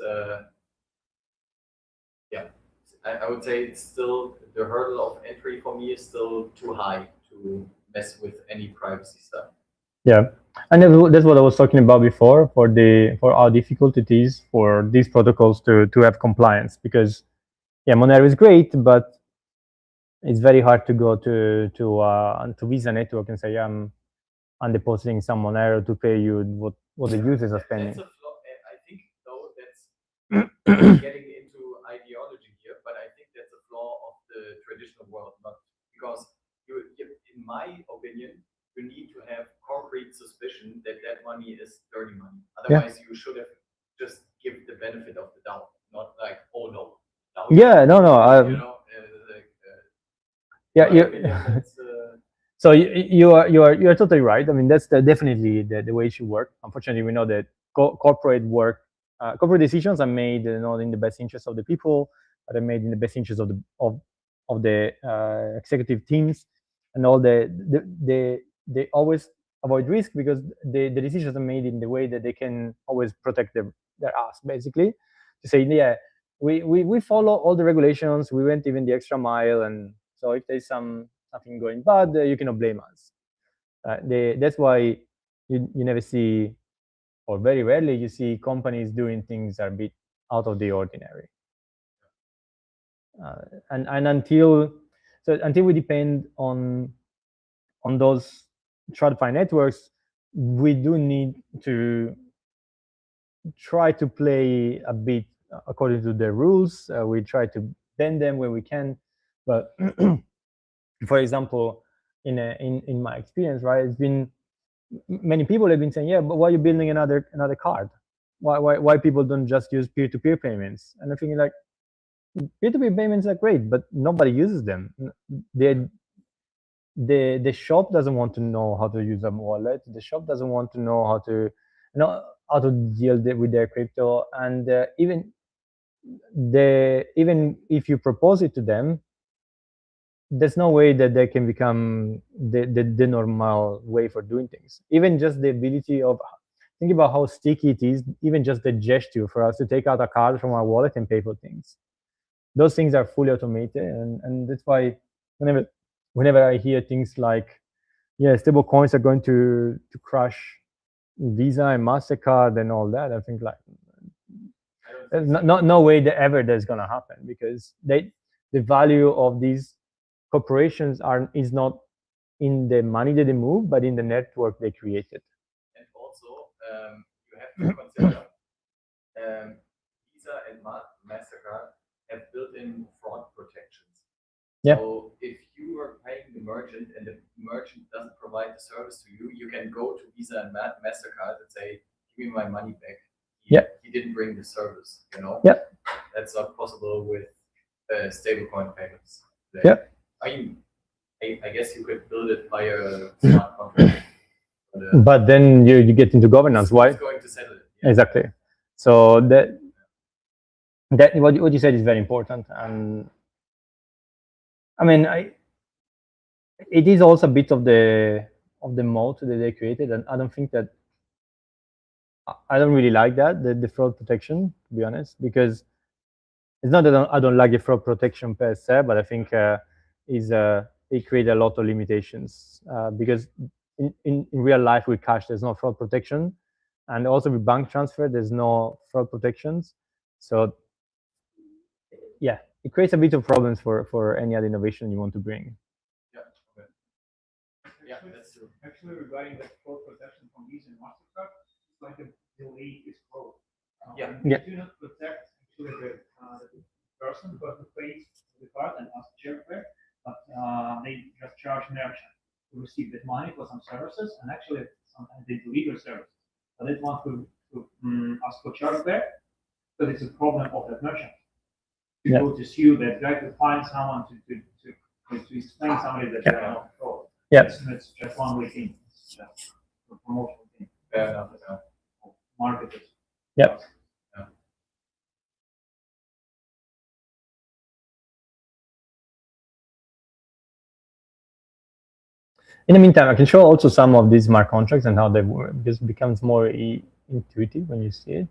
S7: yeah. I would say it's still the hurdle of entry for me is still too high to mess with any privacy stuff.
S1: Yeah, and that's what I was talking about before for our difficult it is for these protocols to have compliance, because Monero is great, but it's very hard to go to Visa network and say I'm depositing some Monero to pay you what the users are spending.
S7: That's a flaw. I think though that's getting into ideology here, but I think that's a flaw of the traditional world, not because you in my opinion, you need to have concrete suspicion that money is dirty money. Otherwise, you should have just give the benefit of the doubt, not like, oh no.
S1: Yeah, no. So you are totally right. I mean, that's definitely the way it should work. Unfortunately, we know that corporate decisions are made not in the best interest of the people, but are made in the best interest of the executive teams, and all they always avoid risk because the decisions are made in the way that they can always protect their ass, basically. To say, we follow all the regulations. We went even the extra mile, and so if there's something going bad, you cannot blame us. That's why you never see, or very rarely you see, companies doing things that are a bit out of the ordinary. And until we depend on those TradFi networks, we do need to try to play a bit according to the rules. We try to bend them when we can, but for example, in my experience, right, it's been many people have been saying, yeah, but why are you building another card? Why people don't just use peer-to-peer payments? And I'm thinking, like, peer-to-peer payments are great, but nobody uses them. The shop doesn't want to know how to use a wallet. The shop doesn't want to know how to deal with their crypto. And even if you propose it to them, there's no way that they can become the normal way for doing things. Even just the ability of, think about how sticky it is, even just the gesture for us to take out a card from our wallet and pay for things. Those things are fully automated, and that's why whenever I hear things like, yeah, stable coins are going to crush Visa and MasterCard and all that, I think, like, there's no way that ever that's gonna happen, because the value of these corporations is not in the money that they move, but in the network they created.
S7: And also, you have to consider Visa and MasterCard have built-in fraud protections.
S1: Yeah.
S7: So if you are paying the merchant and the merchant doesn't provide the service to you, you can go to Visa and MasterCard and say, "Give me my money back. He didn't bring the service." You know.
S1: Yeah.
S7: That's not possible with stablecoin payments. I guess you could build it by a smart contract.
S1: But then you get into governance. Why?
S7: It's going to settle it. Yeah.
S1: Exactly. So that what you said is very important, and I mean, it is also a bit of the moat that they created, and I don't think that I don't really like that the fraud protection, to be honest, because it's not that I don't like the fraud protection per se, but I think it creates a lot of limitations because in real life with cash there's no fraud protection, and also with bank transfer there's no fraud protections. So yeah, it creates a bit of problems for any other innovation you want to bring.
S7: Yeah, that's true.
S3: Actually, regarding the fraud protection from Visa and MasterCard, it's like a delay is fraud.
S1: Yeah.
S3: You do not protect actually the person who pays the card and asks chargeback, but they just charge merchant to receive that money for some services, and actually sometimes they deliver services, but they want to ask for chargeback, but it's a problem of that merchant. You go to sue that guy to find someone to explain somebody that they are not fraud.
S1: Yeah.
S3: That's just one way thing. It's just a promotional thing.
S7: Fair enough.
S3: Marketers.
S1: Yep.
S7: Yeah.
S1: In the meantime, I can show also some of these smart contracts and how they work. This becomes more intuitive when you see it.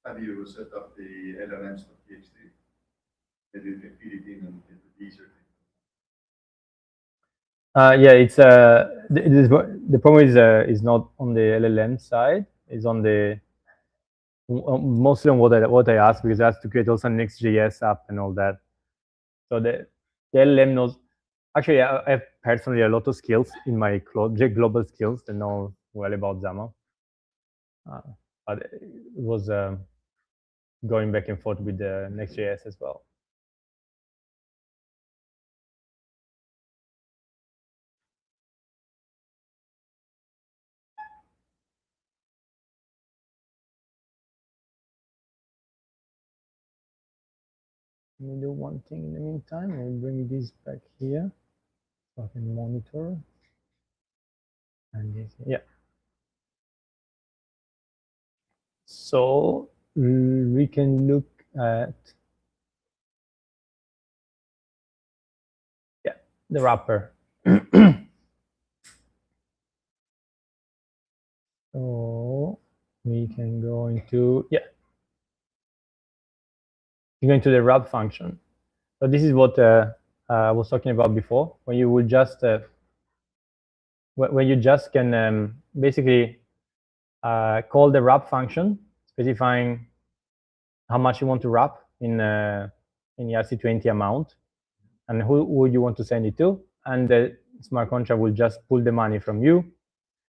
S4: Have you set up the LLMs.txt? Maybe you can feed it in and it would be easier.
S1: Yeah, it's the problem is not on the LLM side. It's on the mostly on what I asked, because I have to create also Next.js app and all that. So the LLM knows. Actually, I have personally a lot of skills in my global skills that know well about Zama. But it was going back and forth with the Next.js as well. Let me do one thing in the meantime. I'll bring this back here so I can monitor. And this, yeah. So we can look at the wrapper. So we can go into you go into the wrap function. So this is what I was talking about before, when you would just when you just can basically call the wrap function, specifying how much you want to wrap in ERC20 amount and who you want to send it to, and the smart contract will just pull the money from you,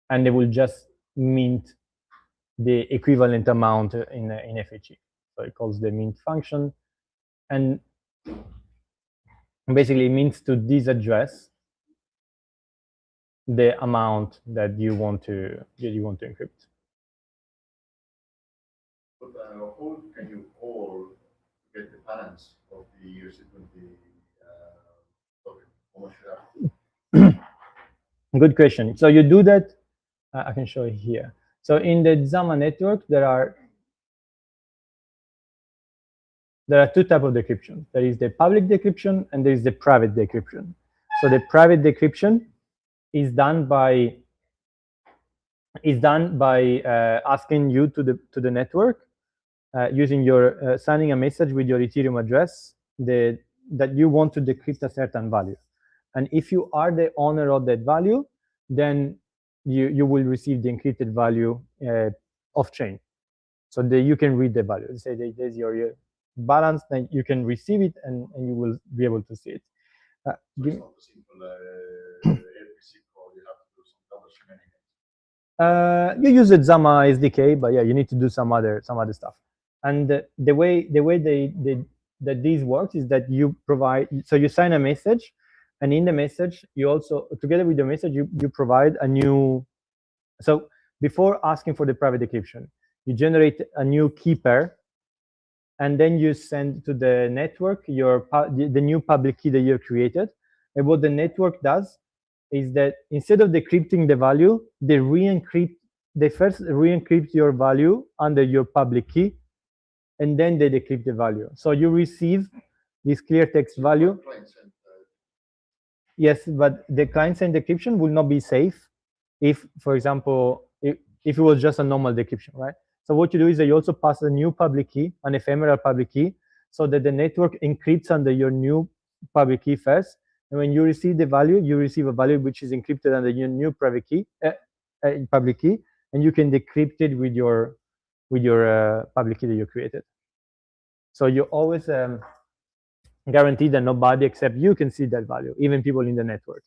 S1: and they will just mint the equivalent amount in FHE. So it calls the mint function, and basically it means to this address the amount that you want to encrypt.
S4: But who can you call to get the balance of the ERC20 token? How much you have?
S1: Good question. So you do that. I can show it here. So in the Zama network, there are two types of decryption. There is the public decryption and there is the private decryption. So the private decryption is done by asking you to the network using your sending a message with your Ethereum address that you want to decrypt a certain value. And if you are the owner of that value, then you will receive the encrypted value off chain, so that you can read the value. Say that there's your balance, then you can receive it and you will be able to see it.
S4: So it's not a simple RPC call. You have to do some double shenanigans.
S1: You use the Zama SDK, but yeah, you need to do some other stuff. And the way that this works is that you provide, so you sign a message, and in the message you also, together with the message, you provide a new, so before asking for the private decryption, you generate a new key pair, and then you send to the network the new public key that you created. And what the network does is that instead of decrypting the value, they first re-encrypt your value under your public key, and then they decrypt the value. So you receive this clear text value. Yes, but the client-side decryption will not be safe if, for example, if it was just a normal decryption, right? So what you do is that you also pass a new public key, an ephemeral public key, so that the network encrypts under your new public key first. And when you receive the value, you receive a value which is encrypted under your new private key, public key, and you can decrypt it with your public key that you created. So you always guarantee that nobody except you can see that value, even people in the network.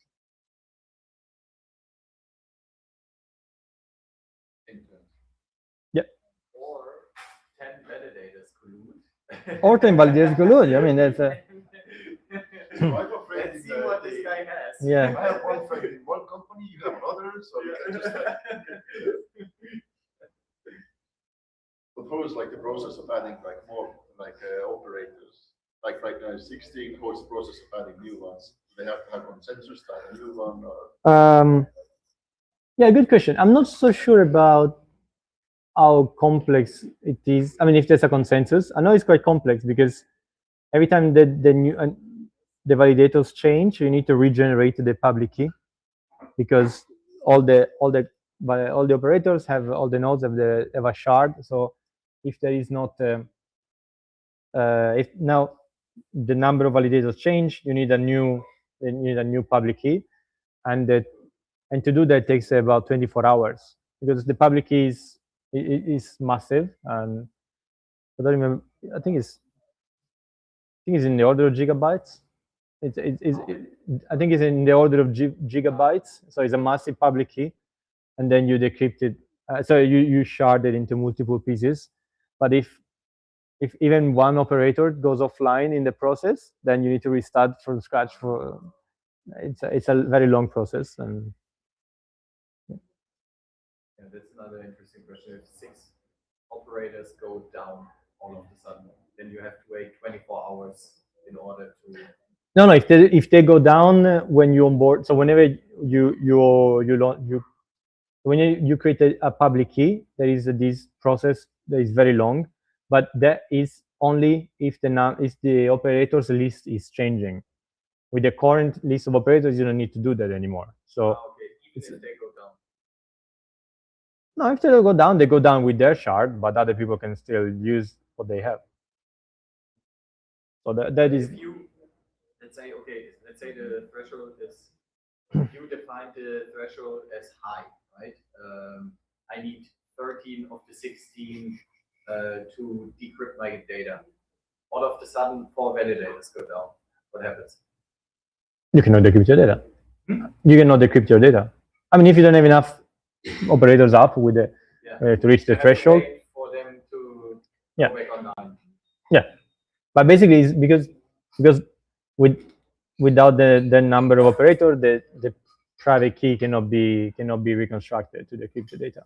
S1: Yeah.
S7: Or 10 validators collude.
S1: Or 10 validators collude. I mean, that's
S4: So I have a friend
S7: Let's see what this guy has.
S1: yeah.
S4: I have one friend in one company, you have another, so you can just propose like the process of adding like more like operators. Like right now, 16 course process of adding new ones. They have to have consensus to add a new one. Or...
S1: Yeah, good question. I'm not so sure about how complex it is. I mean, if there's a consensus, I know it's quite complex because every time the validators change, you need to regenerate the public key, because all the operators have, all the nodes have a shard. So if there is not if now the number of validators change, you need a new public key, and to do that takes about 24 hours because the public key is massive, and I don't remember. I think it's in the order of gigabytes. I think it's in the order of gigabytes. So it's a massive public key, and then you decrypt it. So you shard it into multiple pieces. But if even one operator goes offline in the process, then you need to restart from scratch. It's a very long process. And
S7: yeah, that's another interesting question. If 6 operators go down all of a sudden, then you have to wait 24 hours in order to.
S1: No. If they go down when you onboard, so whenever when you create a public key, there is this process that is very long. but that is only if the operators list is changing. With the current list of operators, you don't need to do that anymore. So
S7: Okay, even if they go down.
S1: no, if they go down, they go down with their shard, but other people can still use what they have. So that is.
S7: If you, let's say, okay, let's say the threshold is, you define the threshold as high, right? I need 13 of the 16 to decrypt my data. All of a sudden, 4 validators go down. What happens?
S1: You cannot decrypt your data. You cannot decrypt your data. I mean, if you don't have enough operators up with the to reach the
S7: I have to
S1: threshold.
S7: wait for them to
S1: Yeah.
S7: go back online.
S1: Yeah, but basically, it's because without the number of operators, the private key cannot be reconstructed to decrypt the data.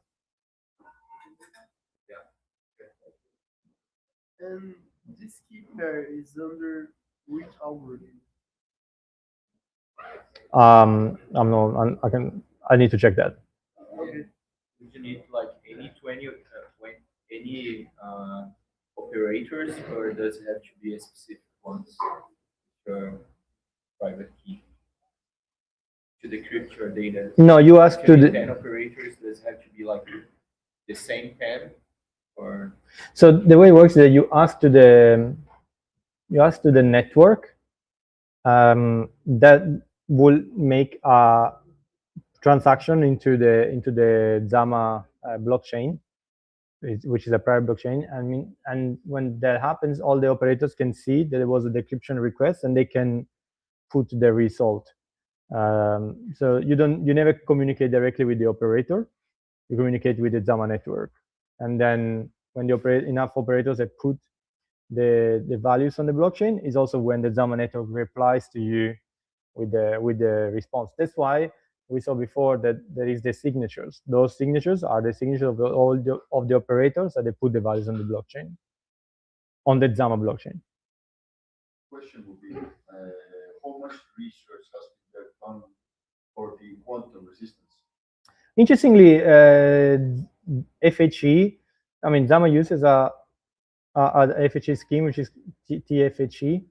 S8: And this key pair is under which algorithm?
S1: I need to check that.
S8: Okay.
S5: Do you need like any 20 any operators, or does it have to be a specific ones for private key to decrypt your data?
S1: No, you ask to
S5: 10
S1: the.
S5: operators. Does it have to be like the same 10, or
S1: So the way it works is that you ask to the network that will make a transaction into the Zama blockchain, which is a private blockchain. And when that happens, all the operators can see that there was a decryption request, and they can put the result. So you never communicate directly with the operator. You communicate with the Zama network, and then when enough operators have put the values on the blockchain, is also when the Zama network replies to you with the response. That's why we saw before that there is the signatures. Those signatures are the signatures of all the operators that they put the values on the blockchain, on the Zama blockchain.
S4: Question would be, how much research has been done for the quantum resistance?
S1: Interestingly, FHE, I mean, Zama uses a FHE scheme, which is TFHE,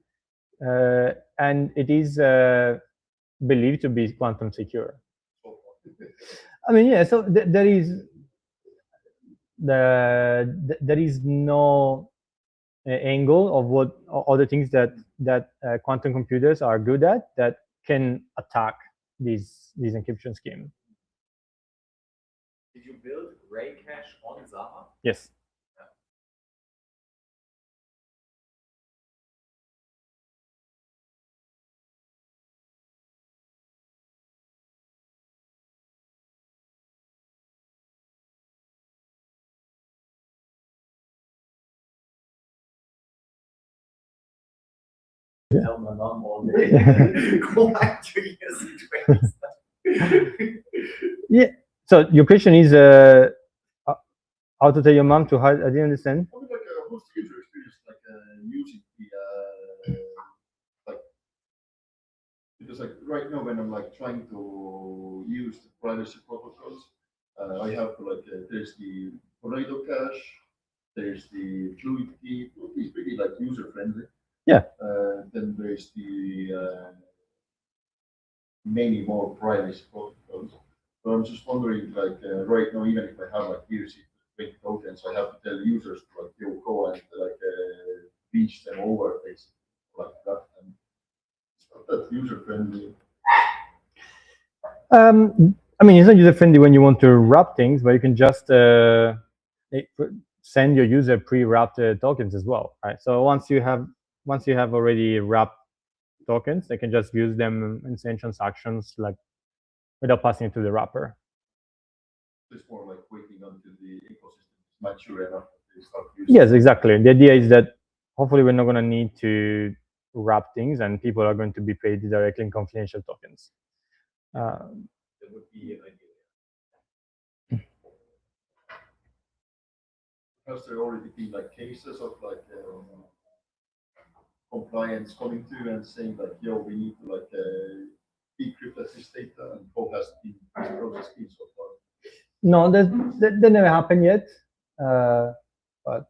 S1: and it is believed to be quantum secure. I mean, yeah. So there is no angle of what other things that quantum computers are good at that can attack this encryption scheme.
S7: Did you build Ray Cache on Zama?
S1: Yes.
S5: tell my mom all day, go back 2 years and 20
S1: Yeah. So your question is how to tell your mom to hide? I didn't understand.
S4: Probably like what's the user experience like using the like, because like right now when I'm like trying to use the privacy protocols, I have like there's the tornado cache, there's the fluid key. Fluid is pretty like user friendly.
S1: Yeah.
S4: Then there's the many more privacy protocols. So I'm just wondering, like right now, even if I have like ERC 20 tokens, I have to tell users to like go and like reach them over basically like that. And it's not that user friendly.
S1: I mean, it's not user friendly when you want to wrap things, but you can just send your user pre-wrapped tokens as well, right? So once you have already wrapped tokens, they can just use them in send transactions like without passing it to the wrapper.
S4: It's more like waiting until the ecosystem is mature enough to start using.
S1: Yes, exactly. The idea is that hopefully we're not going to need to wrap things, and people are going to be paid directly in confidential tokens.
S5: That would be ideal.
S4: Has there already been like cases of like compliance coming to and saying like, yo, we need to like decrypt this data, and how has this process been so far?
S1: No, that never happened yet. But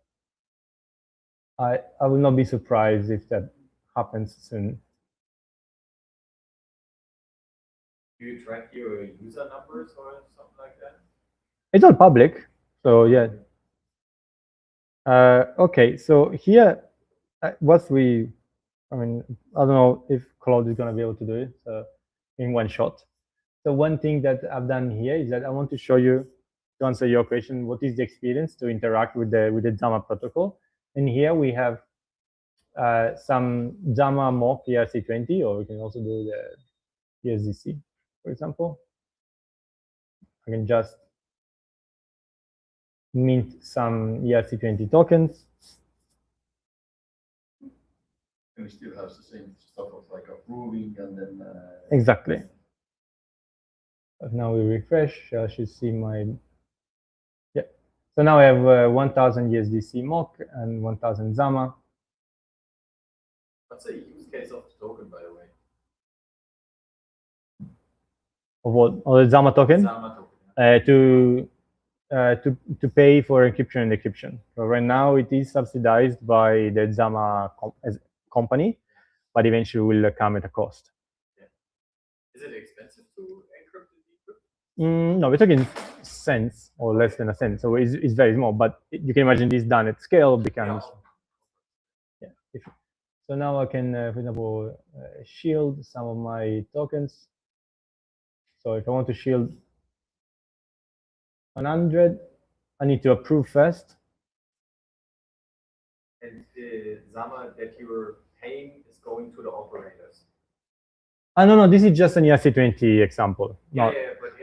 S1: I will not be surprised if that happens soon.
S5: Do you track your user numbers or something like that?
S1: It's all public, so yeah. Okay, so here, I mean, I don't know if Claude is gonna be able to do it in one shot. So one thing that I've done here is that I want to show you, to answer your question, what is the experience to interact with the Zama protocol. And here we have some Zama mock ERC20, or we can also do the ESDC, for example. I can just mint some ERC20 tokens.
S4: And we still have the same stuff of like approving and then.
S1: Exactly. But now we refresh. I should see my. Yeah. So now I have 1,000 ESDC mock and 1,000 Zama.
S5: What's the use case of the token, by the way?
S1: Of what? Or the Zama token?
S5: Zama token.
S1: To pay for encryption and decryption. So right now it is subsidized by the Zama company, but eventually will come at a cost.
S5: Yeah. Is it expensive to encrypt and decrypt?
S1: No, we're talking cents or less than a cent. So it's very small, but you can imagine this done at scale becomes. Yeah. So now I can, for example, shield some of my tokens. So if I want to shield 100, I need to approve first.
S5: And the Zama that you're paying is going to the operators.
S1: No, this is just an ERC20 example.
S5: Yeah, but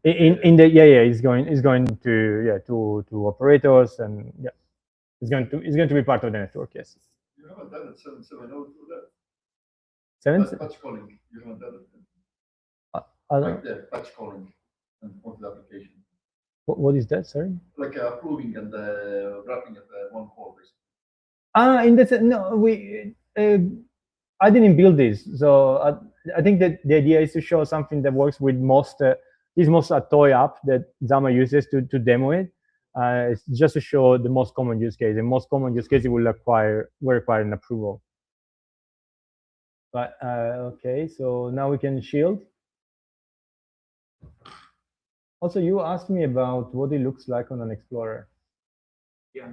S1: it's going to operators, and yeah, it's going to be part of the network. Yes.
S4: You haven't done it 770 through that.
S1: Seven.
S4: Patch calling. You haven't done it.
S1: Like
S4: the patch calling and onto the application.
S1: What is that? Sorry.
S4: Like approving and wrapping at one call, basically.
S1: In that no, I didn't build this, so I think that the idea is to show something that works with most. Is most a toy app that Zama uses to demo it. It's just to show the most common use case. The most common use case will require an approval. But okay, so now we can shield. Also, you asked me about what it looks like on an Explorer.
S5: Yeah.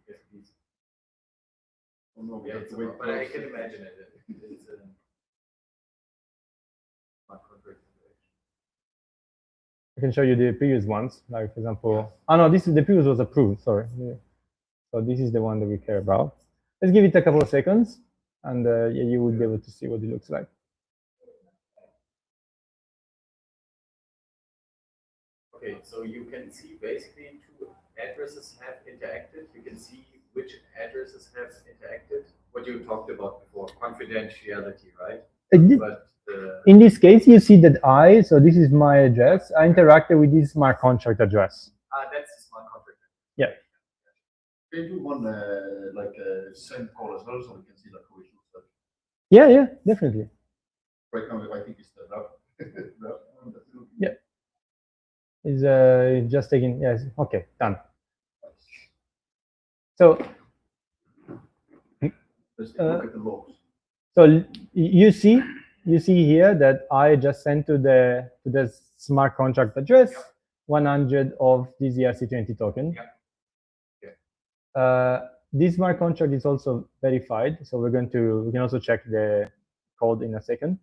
S5: Yes, please.
S4: Oh, no,
S5: Yeah, but I can imagine it. It's smart contract.
S1: I can show you the previous ones, like for example. Oh no, the previous was approved. Sorry. Yeah. So this is the one that we care about. Let's give it a couple of seconds, and yeah, you will be able to see what it looks like.
S7: Okay, so you can see basically two addresses have interacted. You can see which addresses have interacted. What you talked about before, confidentiality, right? But
S1: in this case, you see that so this is my address. I interacted with this smart contract address.
S7: That's the smart contract.
S1: Yeah.
S4: Can you do one like a send call as well, so we can see like how it looks like?
S1: Yeah, definitely.
S4: Right now, I think it's the wrap.
S1: Yeah. It's just taking, yes, okay, done. So
S4: let's look at the logs.
S1: So you see here that I just sent to the smart contract address 100 of this ERC20 token. This smart contract is also verified, so we can also check the code in a second.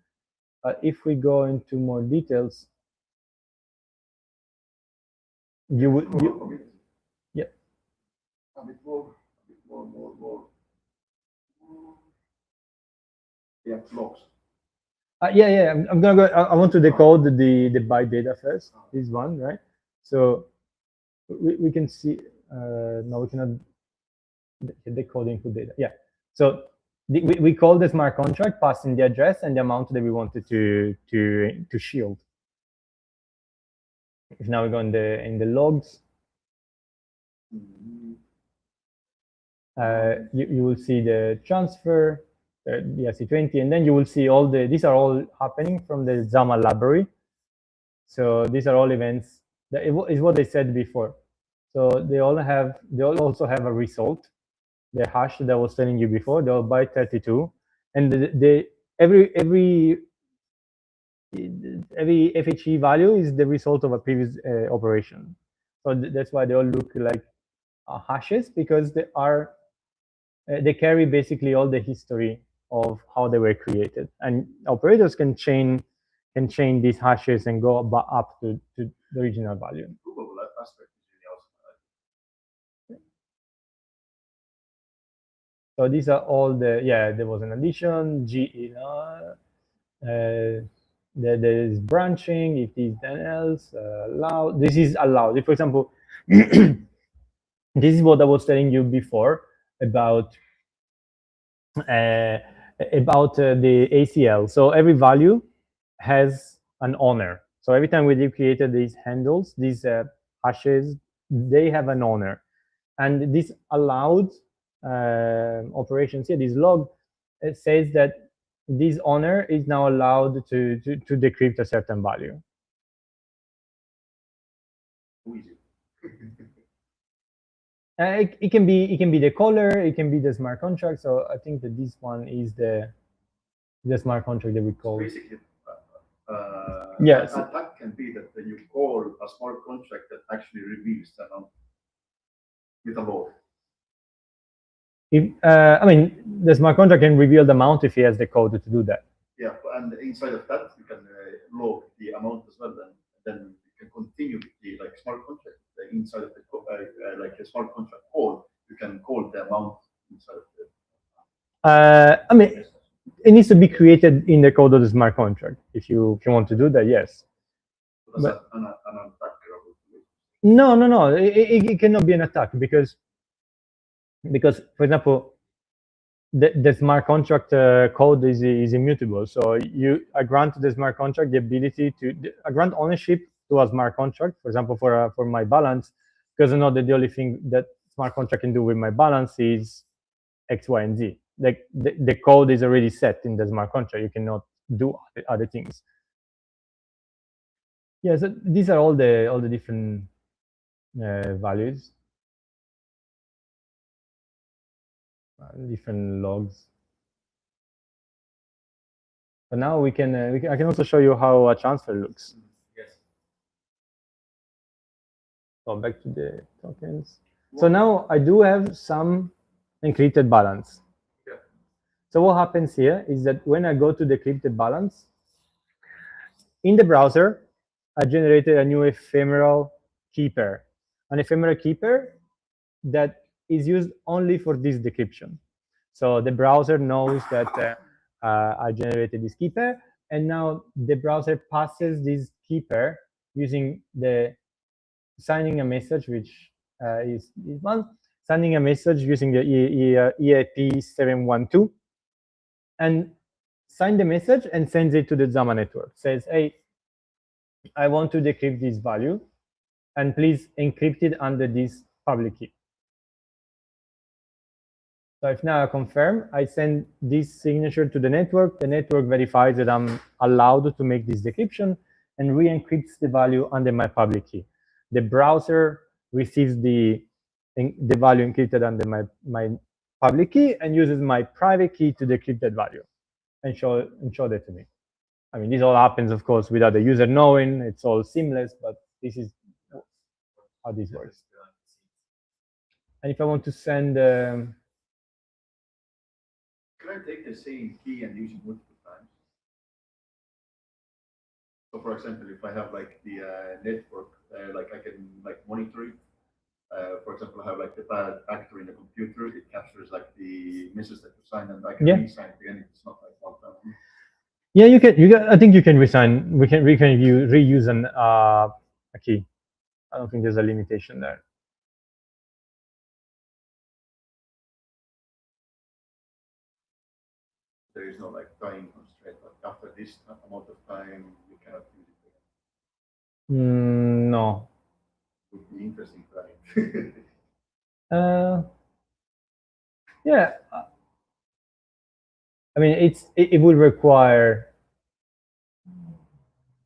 S1: If we go into more details, yeah.
S4: A bit more. Yeah, logs.
S1: Yeah. I'm gonna go. I want to decode the byte data first. This one, right? So we can see. No, we cannot decode input data. Yeah. So we call the smart contract, passing the address and the amount that we wanted to shield. If now we go in the logs, you will see the transfer, the ERC20, and then you will see these are all happening from the Zama library. So these are all events. That is what they said before. So they all also have a result. the hash that I was telling you before, the byte 32, and every FHE value is the result of a previous operation. So that's why they all look like hashes, because they carry basically all the history of how they were created, and operators can chain these hashes and go up to the original value.
S4: Provable aspect is really awesome.
S1: So these are all the, there was an addition, there is branching, if this then else, allowed. This is allowed. If, for example, this is what I was telling you before about the ACL. So every value has an owner. So every time we created these handles, these hashes, they have an owner. And this allowed operations here, this log, it says that this owner is now allowed to decrypt a certain value. It can be the caller, it can be the smart contract. So I think that this one is the smart contract that we call.
S4: Basically,
S1: yes.
S4: An attack can be that you call a smart contract that actually reveals the amount with a log.
S1: If I mean, the smart contract can reveal the amount if he has the code to do that.
S4: Yeah, and inside of that you can log the amount as well. Then you can continue with the smart contract inside of the like a smart contract call. You can call the amount inside of the.
S1: I mean, it needs to be created in the code of the smart contract. If you want to do that, yes.
S4: So that's an attack.
S1: No. It cannot be an attack because, for example, the smart contract code is immutable. So I grant the smart contract the ability I grant ownership to a smart contract. For example, for my balance, because I know that the only thing that smart contract can do with my balance is X, Y, and Z. Like the code is already set in the smart contract. You cannot do other things. Yeah. So these are all the different values. Different logs. But now I can also show you how a transfer looks.
S5: Yes.
S1: So back to the tokens. So now I do have some encrypted balance.
S5: Yeah.
S1: So what happens here is that when I go to the encrypted balance, in the browser, I generated a new ephemeral key pair. An ephemeral key pair that is used only for this decryption. So the browser knows that I generated this key pair, and now the browser passes this key pair using the signing a message, which is this one, sending a message using the EIP 712, and sign the message and sends it to the Zama network. Says, hey, I want to decrypt this value, and please encrypt it under this public key. So if now I confirm, I send this signature to the network verifies that I'm allowed to make this decryption and re-encrypts the value under my public key. The browser receives the value encrypted under my public key and uses my private key to decrypt that value and show that to me. I mean, this all happens, of course, without the user knowing. It's all seamless, but this is how this works. And if I want to send
S4: can I take the same key and use it multiple times? So, for example, if I have like the network, like I can monitor it. For example, I have like the bad actor in the computer. It captures like the message that you signed, and I can re-sign it again. It's not like one time.
S1: Yeah, you can. I think you can resign. We can reuse a key. I don't think there's a limitation there.
S4: There is no like time constraint. Like after this amount of time, you cannot use it again.
S1: No.
S4: Would be interesting, right?
S1: Yeah. I mean, it would require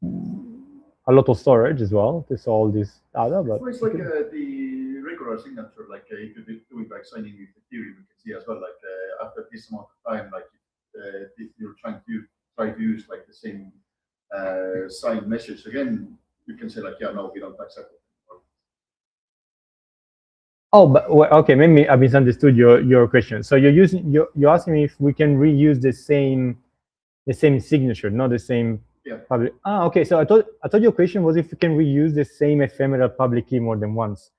S1: a lot of storage as well to store all this data, but
S4: it's like the record regular signature, like if you do it like signing with Ethereum, you can see as well, like after this amount of time, like if you're trying to use like the same signed message again, you can say like, yeah, no, we don't accept it anymore.
S1: Oh, but okay, maybe I misunderstood your question. So you're asking me if we can reuse the same signature, not the same public. Ah, okay. So I thought your question was if we can reuse the same ephemeral public key more than once.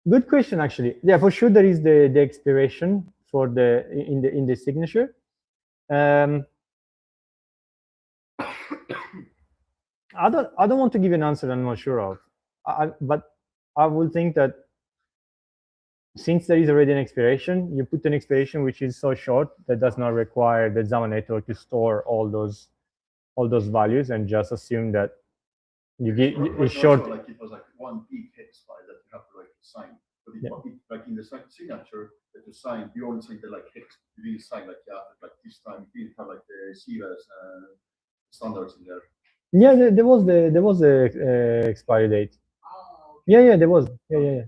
S1: Good question, actually. Yeah, for sure there is the expiration for in the signature. I don't want to give an answer I'm not sure of. But I would think that since there is already an expiration, you put an expiration which is so short that does not require the Zama network to store all those values, and just assume that you get it's short.
S4: Like it was like one big hex file that you have to like sign. But it, like in the signature that you signed, you only signed the like hex. You didn't sign like like this time you didn't have like the CVS standards in there.
S1: Yeah, there was the expiry date.
S8: Oh,
S1: Yeah, there was. Yeah.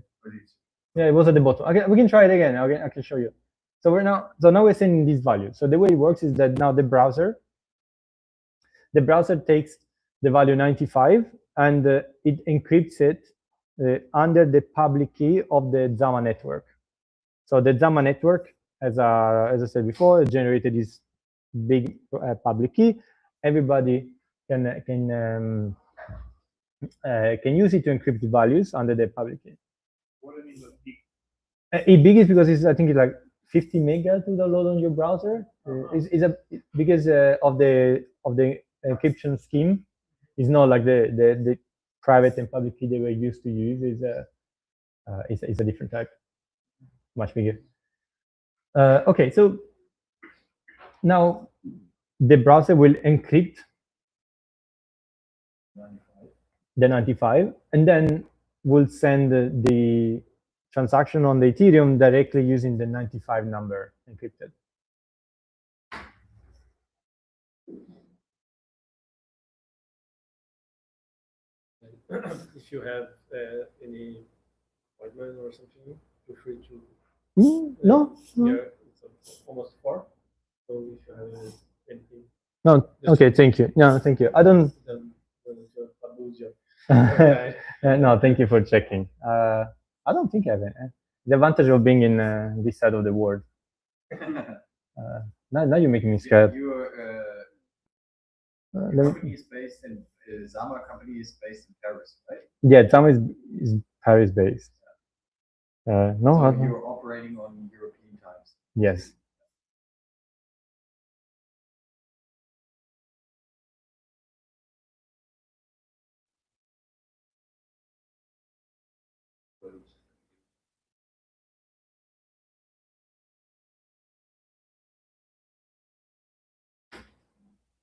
S1: Yeah, it was at the bottom. Okay, we can try it again. I can show you. So now we're sending these values. So the way it works is that now the browser takes the value 95 and it encrypts it under the public key of the Zama network. So the Zama network, as I said before, generated this big public key. Everybody can use it to encrypt the values under the public key.
S3: What do you mean by big?
S1: It big is because I think it's like 50 mega to download on your browser. Because of the encryption scheme. It's not like the private and public key they were used to use. It's a different type, much bigger. Okay, so now the browser will encrypt the 95, and then we'll send the transaction on the Ethereum directly using the 95 number encrypted.
S6: If you have any appointment or something, feel free to.
S1: No.
S6: Yeah, it's almost 4. So if you have anything.
S1: No. Okay. Thank you. No, thank you. I don't. No, thank you for checking. I don't think I have it. The advantage of being in this side of the world. Now you're making me scared.
S7: Your company is based in Zama company is based in Paris, right?
S1: Yeah, Zama is Paris based. No,
S7: so you're operating on European times.
S1: Yes.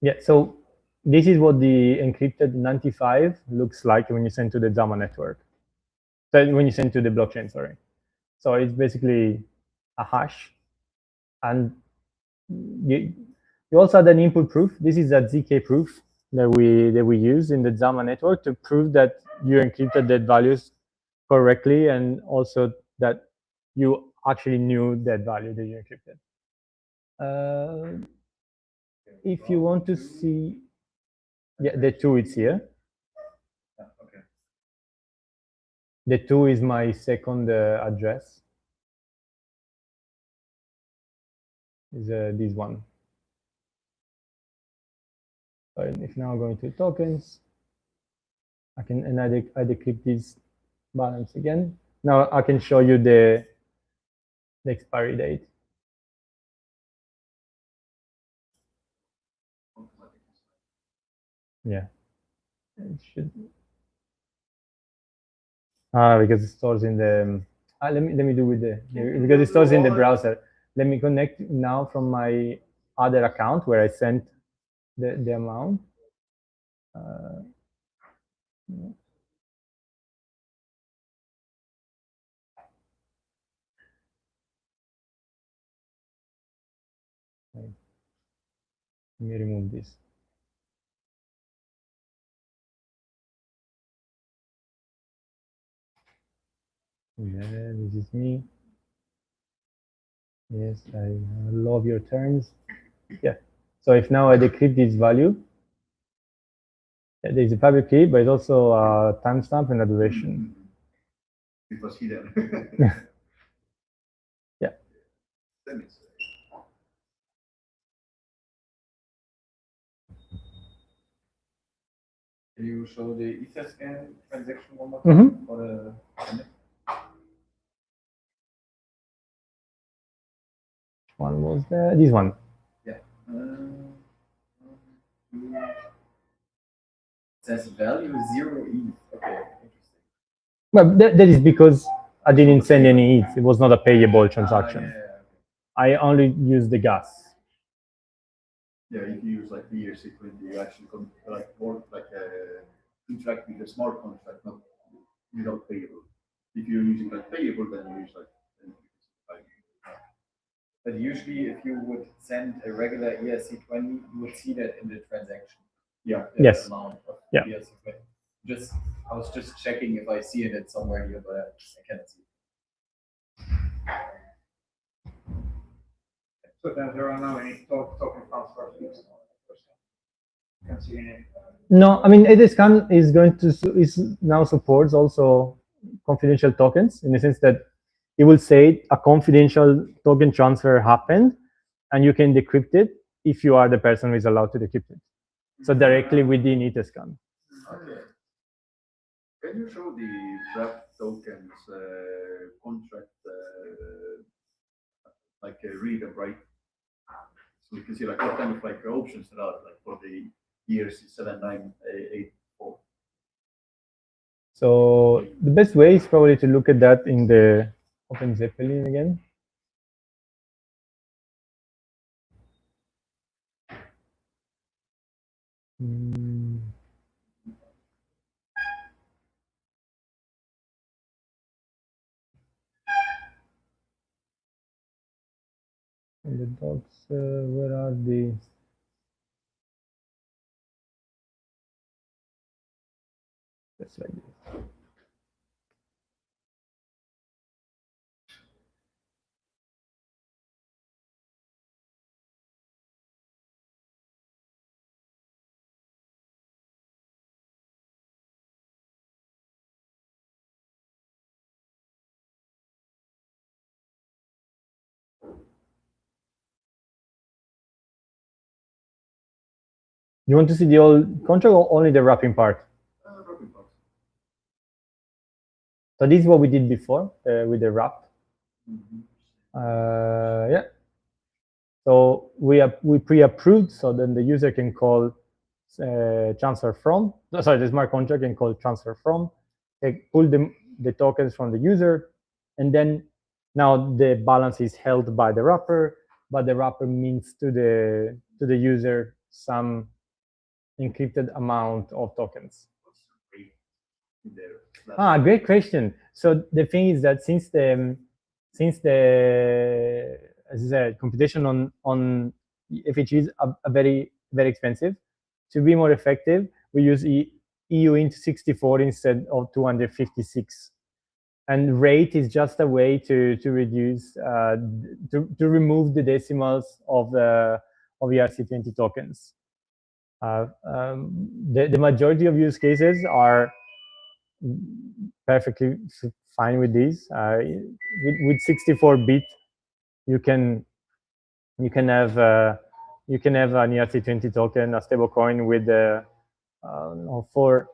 S1: Yeah, so this is what the encrypted 95 looks like when you send to the Zama network. So when you send to the blockchain, sorry. So it's basically a hash, and you also had an input proof. This is a ZK proof that we use in the Zama network to prove that you encrypted that values correctly, and also that you actually knew that value that you encrypted. If you want to see, yeah, the 2 is here.
S4: Okay.
S1: The 2 is my second address. Is this one. So if now going to tokens, I can I decrypt this balance again. Now I can show you the expiry date. Yeah, it should. Because it stores in the. Let me do with because it stores in the browser. Let me connect now from my other account where I sent the amount. Let me remove this. Yeah, this is me. Yes, I love your turns. Yeah. So if now I decrypt this value, there's a public key, but it's also a timestamp and a duration.
S4: It was hidden.
S1: Yeah.
S4: Then it's,
S7: Can you show the Etherscan transaction one more
S1: Mhm.
S7: time? For the
S1: One was this one.
S7: it says value 0 ETH. Okay, interesting.
S1: Well, that is because I didn't send any ETH. It was not a payable transaction.
S7: Yeah.
S1: I only used the gas.
S4: yeah, if you use like the ERC20, you actually like work like a contract with a smart contract, not without payable. If you're using like payable, then you use like.
S7: But usually, if you would send a regular ERC20, you would see that in the transaction.
S4: Yeah.
S7: The
S1: Yes.
S7: amount of
S1: Yeah.
S7: ERC20. I was just checking if I see it somewhere here, but I can't see it.
S3: So then there are no any token transfer fees. Can't see any.
S1: No, I mean Etherscan is going to is now supports also confidential tokens in the sense that it will say a confidential token transfer happened, and you can decrypt it if you are the person who is allowed to decrypt it. So directly within Etherscan.
S4: Okay. Can you show the wrap tokens contract like read and write? So we can see like what kind of like options there are like for the ERC 7984.
S1: So the best way is probably to look at that in the Open Zeppelin again. And the docs, where are the? Just like this. You want to see the old contract or only the wrapping part?
S4: Wrapping part.
S1: So this is what we did before with the wrap. Yeah. So we pre-approved, so then the user can call transfer from. Sorry, the smart contract can call transfer from. Pull the tokens from the user, and then now the balance is held by the wrapper, but the wrapper mints to the user some encrypted amount of tokens. Great question. So the thing is that since the as I said, computation on FHE is a very expensive, to be more effective, we use EUINT 64 instead of 256. And rate is just a way to reduce to remove the decimals of the ERC20 tokens. The majority of use cases are perfectly fine with these. With 64-bit, you can have an ERC20 token, a stablecoin with four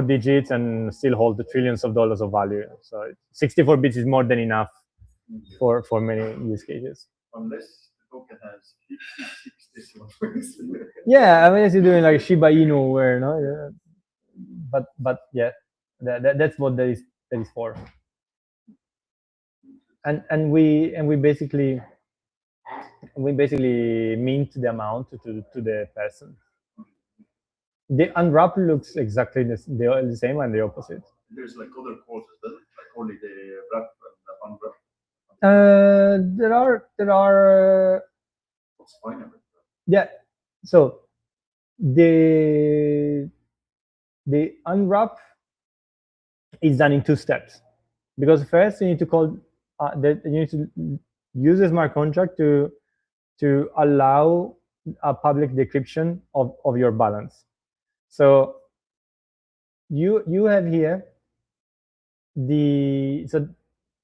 S1: digits, and still hold the trillions of dollars of value. So 64 bits is more than enough for many use cases.
S4: Unless the token has 56 decimal points.
S1: Yeah, I mean, as you're doing like Shiba Inu, where no, yeah. But yeah, that's what that is for. And we basically mint the amount to the person. The unwrap looks exactly the same and the opposite.
S4: There's like other courses, doesn't it? Like only the wrap and the unwrap.
S1: There are.
S4: What's fine?
S1: Yeah. So the unwrap is done in 2 steps. because first you need to call that you need to use a smart contract to allow a public decryption of your balance. So you have here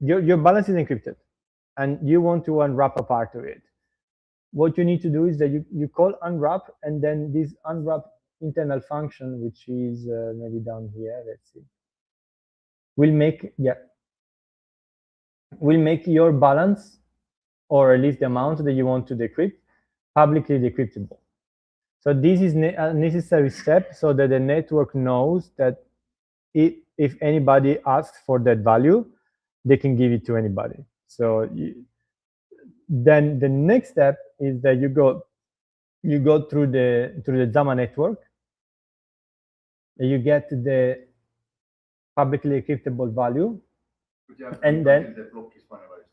S1: your balance is encrypted, and you want to unwrap a part of it. What you need to do is that you call unwrap, and then this unwrap internal function, which is maybe down here. Let's see. Will make your balance, or at least the amount that you want to decrypt, publicly decryptable. So this is a necessary step so that the network knows that if anybody asks for that value, they can give it to anybody. So then the next step is that you go through the Zama network, and you get the publicly decryptable value, and then
S4: the block is finalized.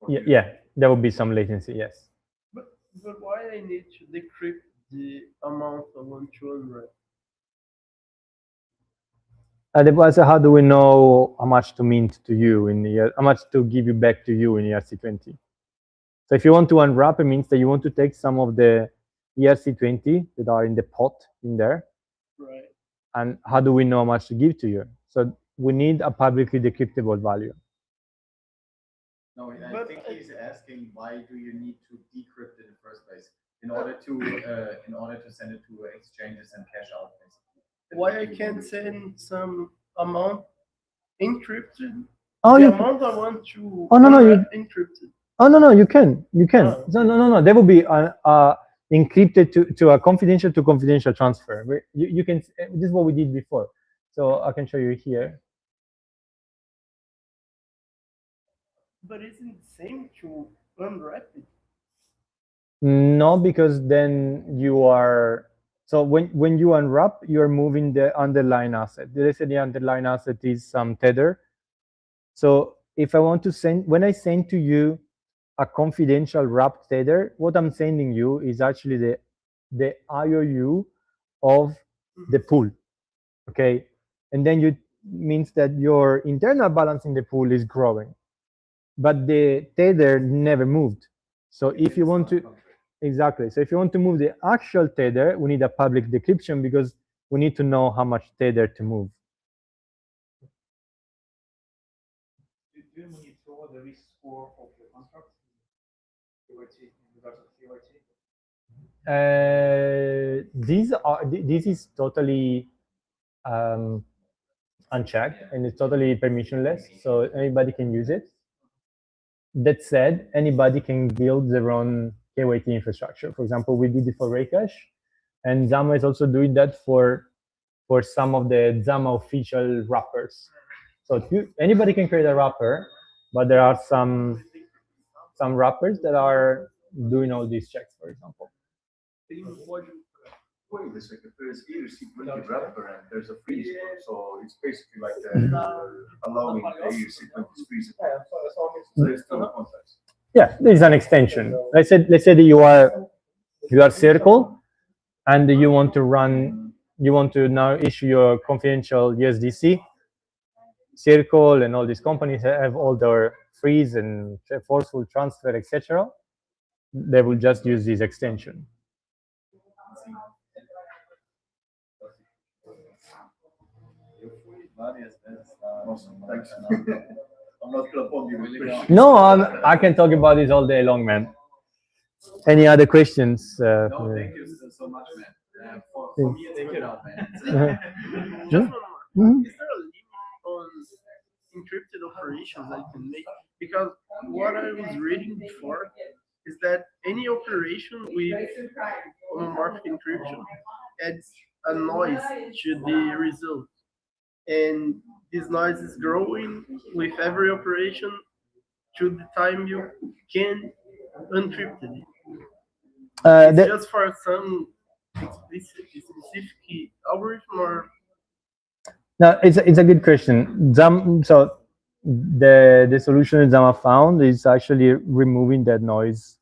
S1: yeah, there will be some latency. Yes.
S8: But why I need to decrypt the amount I want to unwrap?
S1: So how do we know how much to mint to you how much to give you back to you in ERC20? So if you want to unwrap, it means that you want to take some of the ERC20 that are in the pot in there.
S8: Right.
S1: And how do we know how much to give to you? So we need a publicly decryptable value.
S7: No, I
S8: But
S7: think he's asking, why do you need to decrypt in the first place in order to send it to exchanges and cash out, basically?
S8: Why I can't send some amount encrypted?
S1: Oh,
S8: The
S1: you,
S8: amount I want to
S1: Oh, no,
S8: unwrap encrypted.
S1: oh no, you can.
S8: Oh.
S1: No. There will be encrypted to a confidential to confidential transfer. You can. This is what we did before. So I can show you here.
S8: But isn't it the same to unwrap it?
S1: No, because then you are. So when you unwrap, you are moving the underlying asset. Let's say the underlying asset is some tether. So if I want to when I send to you a confidential wrapped tether, what I'm sending you is actually the IOU of the pool, okay? And then means that your internal balance in the pool is growing, but the tether never moved. So if you want to, exactly. So if you want to move the actual tether, we need a public decryption because we need to know how much tether to move.
S3: Do you monitor the risk score of your contract?
S1: This is totally unchecked, and it's totally permissionless, so anybody can use it. That said, anybody can build their own KYT infrastructure. For example, we did it for Raycash, and Zama is also doing that for some of the Zama official wrappers. So anybody can create a wrapper, but there are some wrappers that are doing all these checks, for example.
S4: Wait a second, there's ERC20 wrapper and there's a freeze, so it's basically like allowing the ERC20 freeze. So there's still a context.
S1: Yeah, there's an extension. Let's say that you are Circle, and you want to now issue your confidential USDC. Circle and all these companies have all their freeze and forceful transfer, etc. They will just use this extension.
S4: Awesome, thanks. I'm not gonna bother you with questions.
S1: No, I can talk about this all day long, man. Any other questions?
S7: No, thank you so much, man. For me, it's good out, man.
S8: Just one more. Is there a limit on encrypted operations I can make? Because what I was reading before is that any operation with homomorphic encryption adds a noise to the result. And this noise is growing with every operation to the time you can uncrypt it. It's just for some specific algorithm, or
S1: no, it's a good question. So the solution that Zama found is actually removing that noise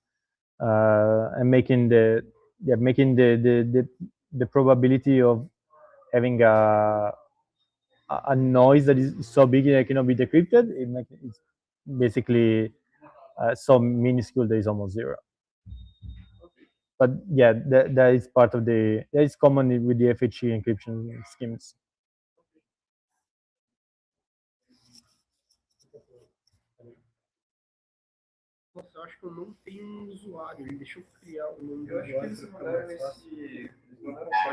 S1: and making the probability of having a a noise that is so big that it cannot be decrypted, it's basically so minuscule that it's almost zero. But yeah, that is part of that is common with the FHE encryption schemes.
S8: Nossa, eu acho que eu não tenho um usuário. Deixa eu criar o nome do usuário.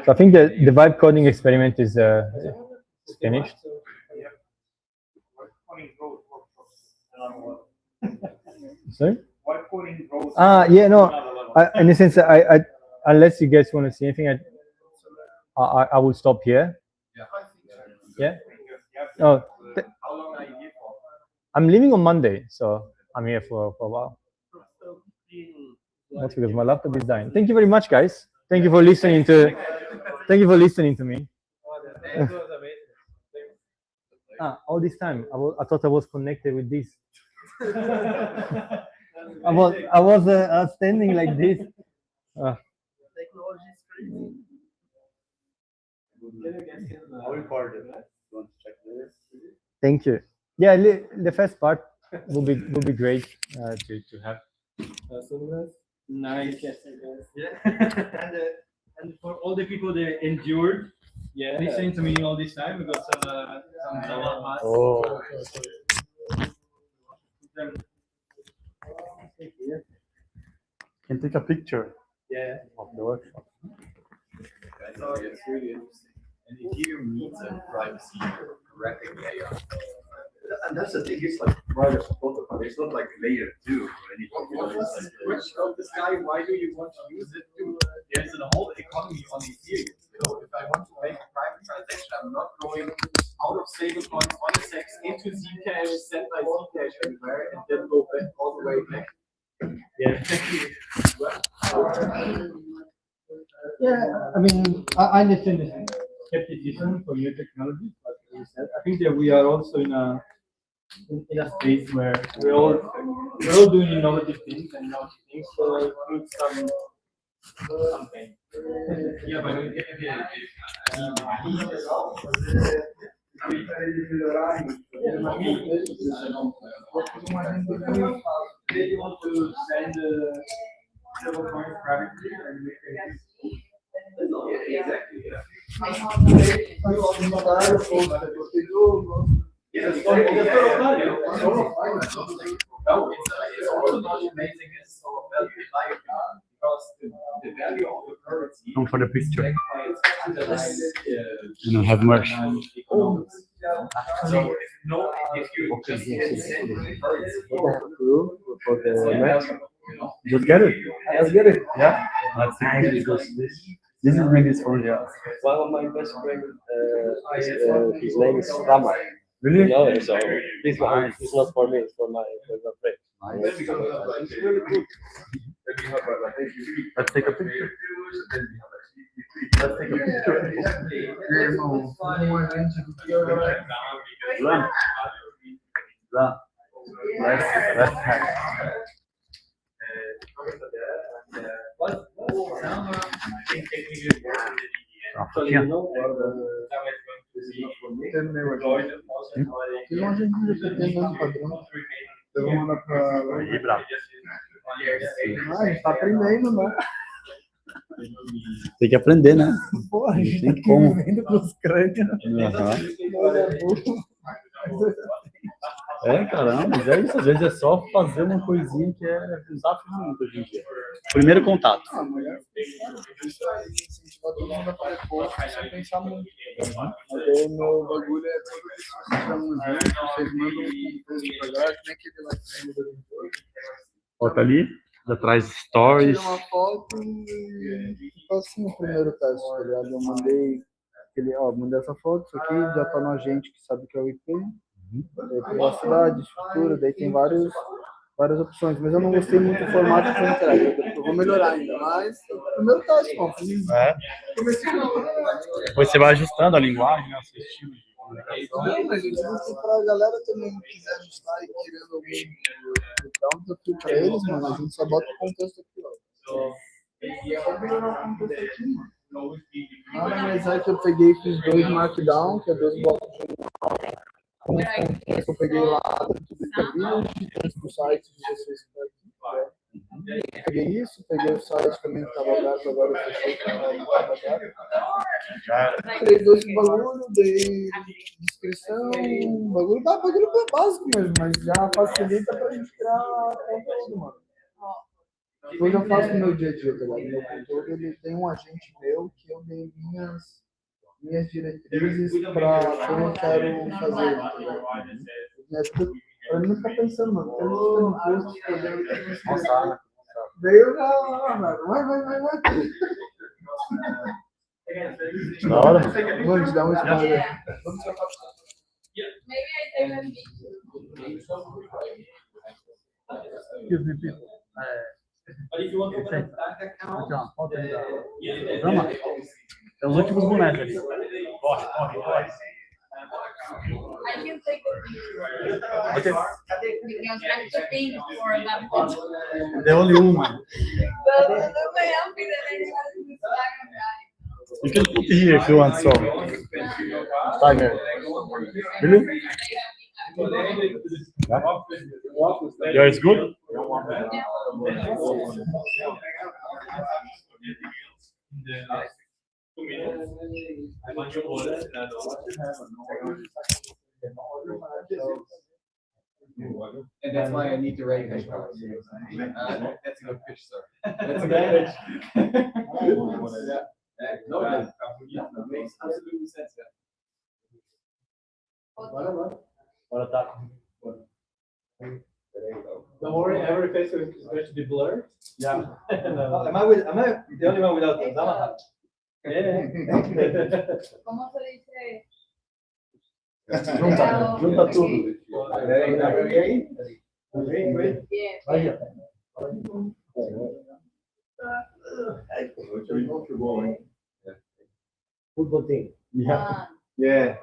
S1: So I think the vibe coding experiment is finished. Sorry? Yeah, no. In a sense, I unless you guys want to see anything, I will stop here. Yeah. Oh,
S5: How long are you here for?
S1: I'm leaving on Monday, so I'm here for a while. That's because my laptop is dying. Thank you very much, guys. Thank you for listening to. Thank you for listening to me. All this time, I thought I was connected with this. I was standing like this.
S8: Technology is crazy.
S1: Thank you. Yeah, the first part will be great to have.
S6: Nice. And for all the people that endured, listening to me all this time, we got some Zama.
S1: Oh. Can take a picture.
S6: Yeah.
S1: Of the workshop.
S5: So it's really interesting. And Ethereum needs a privacy wrapping layer.
S4: And that's the thing, it's like private protocol. It's not like layer 2 or anything.
S5: Which of this guy, why do you want to use it to? There's a whole economy on Ethereum. If I want to make a private transaction, I'm not going out of stablecoins on a sex into Zcash, send my Zcash everywhere, and then go back all the way back.
S6: Yeah, I mean, I understand the skepticism for new technology, but as you said, I think that we are also in a space where we're all doing innovative things, so it needs some pain.
S5: Yeah, but
S6: They want to send several coins privately and make it.
S5: exactly. No, it's also not amazing as so value because the value of the currency.
S1: Come for the picture.
S5: Underlies,
S1: You don't have much.
S5: economics. So if you just can send the currency,
S1: For the match.
S5: you know,
S1: Just get it. Let's get it. Yeah. Let's see. This is really fun, yeah.
S9: One of my best friends, his name is Zama.
S1: Really?
S9: No, so this one is not for me, it's for my friend.
S4: It's really good.
S1: Let's take a picture. Let's take a picture. Run. Run. Let's have.
S6: Actually, you know,
S8: Fiz uma agenda de PT mesmo, padrão. Eu vou mandar pra.
S1: Aí, bravo.
S8: A gente tá aprendendo, né?
S1: Tem que aprender, né?
S8: Porra, a gente
S1: Tem
S8: tá
S1: como.
S8: vivendo pros crânios.
S1: É, caramba, mas é isso. Às vezes é só fazer uma coisinha que é usar a ferramenta hoje em dia. Primeiro contato.
S8: Ah, mulher, isso aí, incentivar todo mundo a fazer post, sem pensar muito. Até meu bagulho é tudo isso, vocês chamam gente, vocês mandam um post pra galera, que nem aquele lá que tem no
S1: Bota ali, já traz stories.
S8: tira uma foto e faço assim o primeiro teste, tá ligado? Eu mandei essa foto, isso aqui já tá no agente que sabe que é o IP. Daí privacidade, estrutura, daí tem várias opções, mas eu não gostei muito do formato que foi entregue. Eu vou melhorar ainda, mas o primeiro teste, bom.
S1: Depois você vai ajustando a linguagem, né, o seu estilo de comunicação.
S8: Não, mas eu digo que pra galera também quiser ajustar e querendo algum dar um desafio pra eles, mano, a gente só bota o contexto aqui, ó. E é pra melhorar o contexto aqui, mano.
S10: Nada mais é que eu peguei e fiz 2 markdown, que é 2 blocos de eu peguei lá dentro do Ipê Village, dentro do site de vocês que tá aqui. Peguei isso, peguei o site também que estava aberto, agora eu fechei, que estava aberto. Criei 2 bagulho, dei descrição, bagulho básico mesmo, mas já facilita pra gente criar conteúdo, mano. Hoje eu faço no meu dia a dia, tá ligado? Meu conteúdo, ele tem um agente meu que eu dei minhas diretrizes para como eu quero fazer, tá ligado? Pra mim não ficar pensando, mano, eu não posto, fazendo daí eu já, mano, vai.
S9: Da hora.
S10: Vamos te dar um spoiler.
S6: Aqui, ó, foto aí da Zama. É os últimos bonecos ali. Corre.
S11: I can take the picture. Because I'm paying for that photo.
S6: The only woman. You can put here if you want some. Tiger. Really? Yeah, it's good?
S5: And that's why I need the right hash powers. That's a good pitch, sir. That's a good pitch. No, that makes absolutely sense.
S6: Bora tá. Don't worry, every face is going to be blurred. Yeah. Am I the only one without the Zama hat? Yeah.
S11: ¿Cómo se dice?
S6: Junta tudo.
S11: Yeah.
S6: Football team.
S11: One,
S6: Yeah.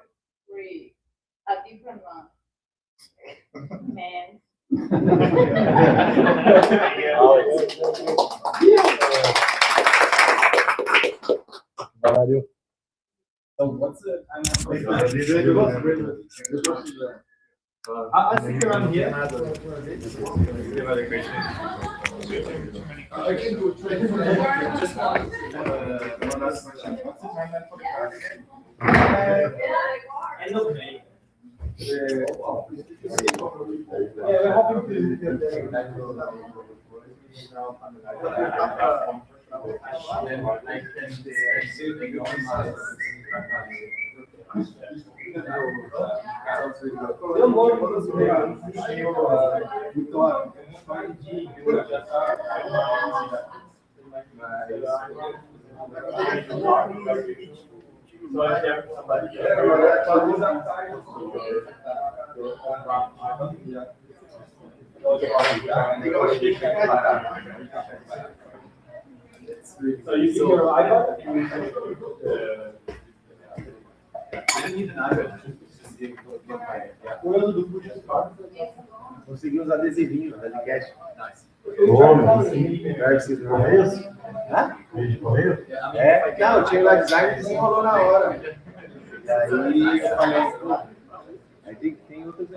S11: 3. A different one. Man.
S6: Valeu.
S5: So what's the time?
S6: I think around here.
S5: I can do just one.
S6: End of May. Yeah, we're hoping to get there. So you see your iPad?
S5: I don't need an iPad.
S9: Consegui uns adesivinhos da Liquete.
S5: Nice.
S9: Esses correios? Hã? De correio?
S5: É,
S9: Não, tinha lá design e desenrolou na hora. E aí eu falei, aí tem outros.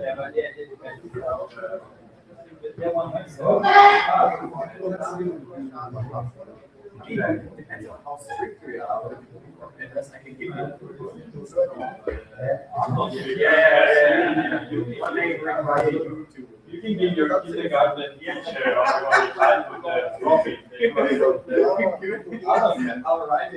S5: How strict we are. Address I can give you.
S6: You can give your kindergarten teacher or your child with the trophy.
S5: All right.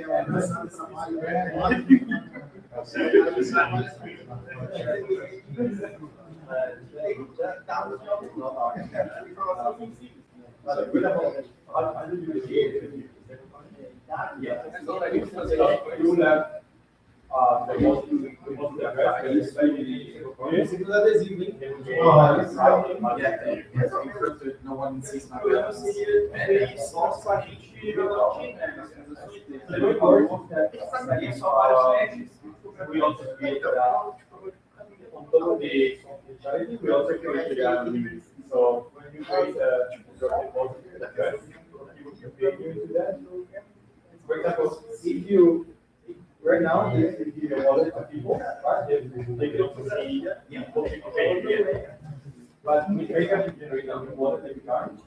S5: No one sees my videos.
S6: We also create on top of the charity, we also create limits. So when you create a direct deposit address, you will pay into that. For example, if if you right now if you give a wallet to people, right? They don't see what you pay. But with PayPal, you generate a wallet every time.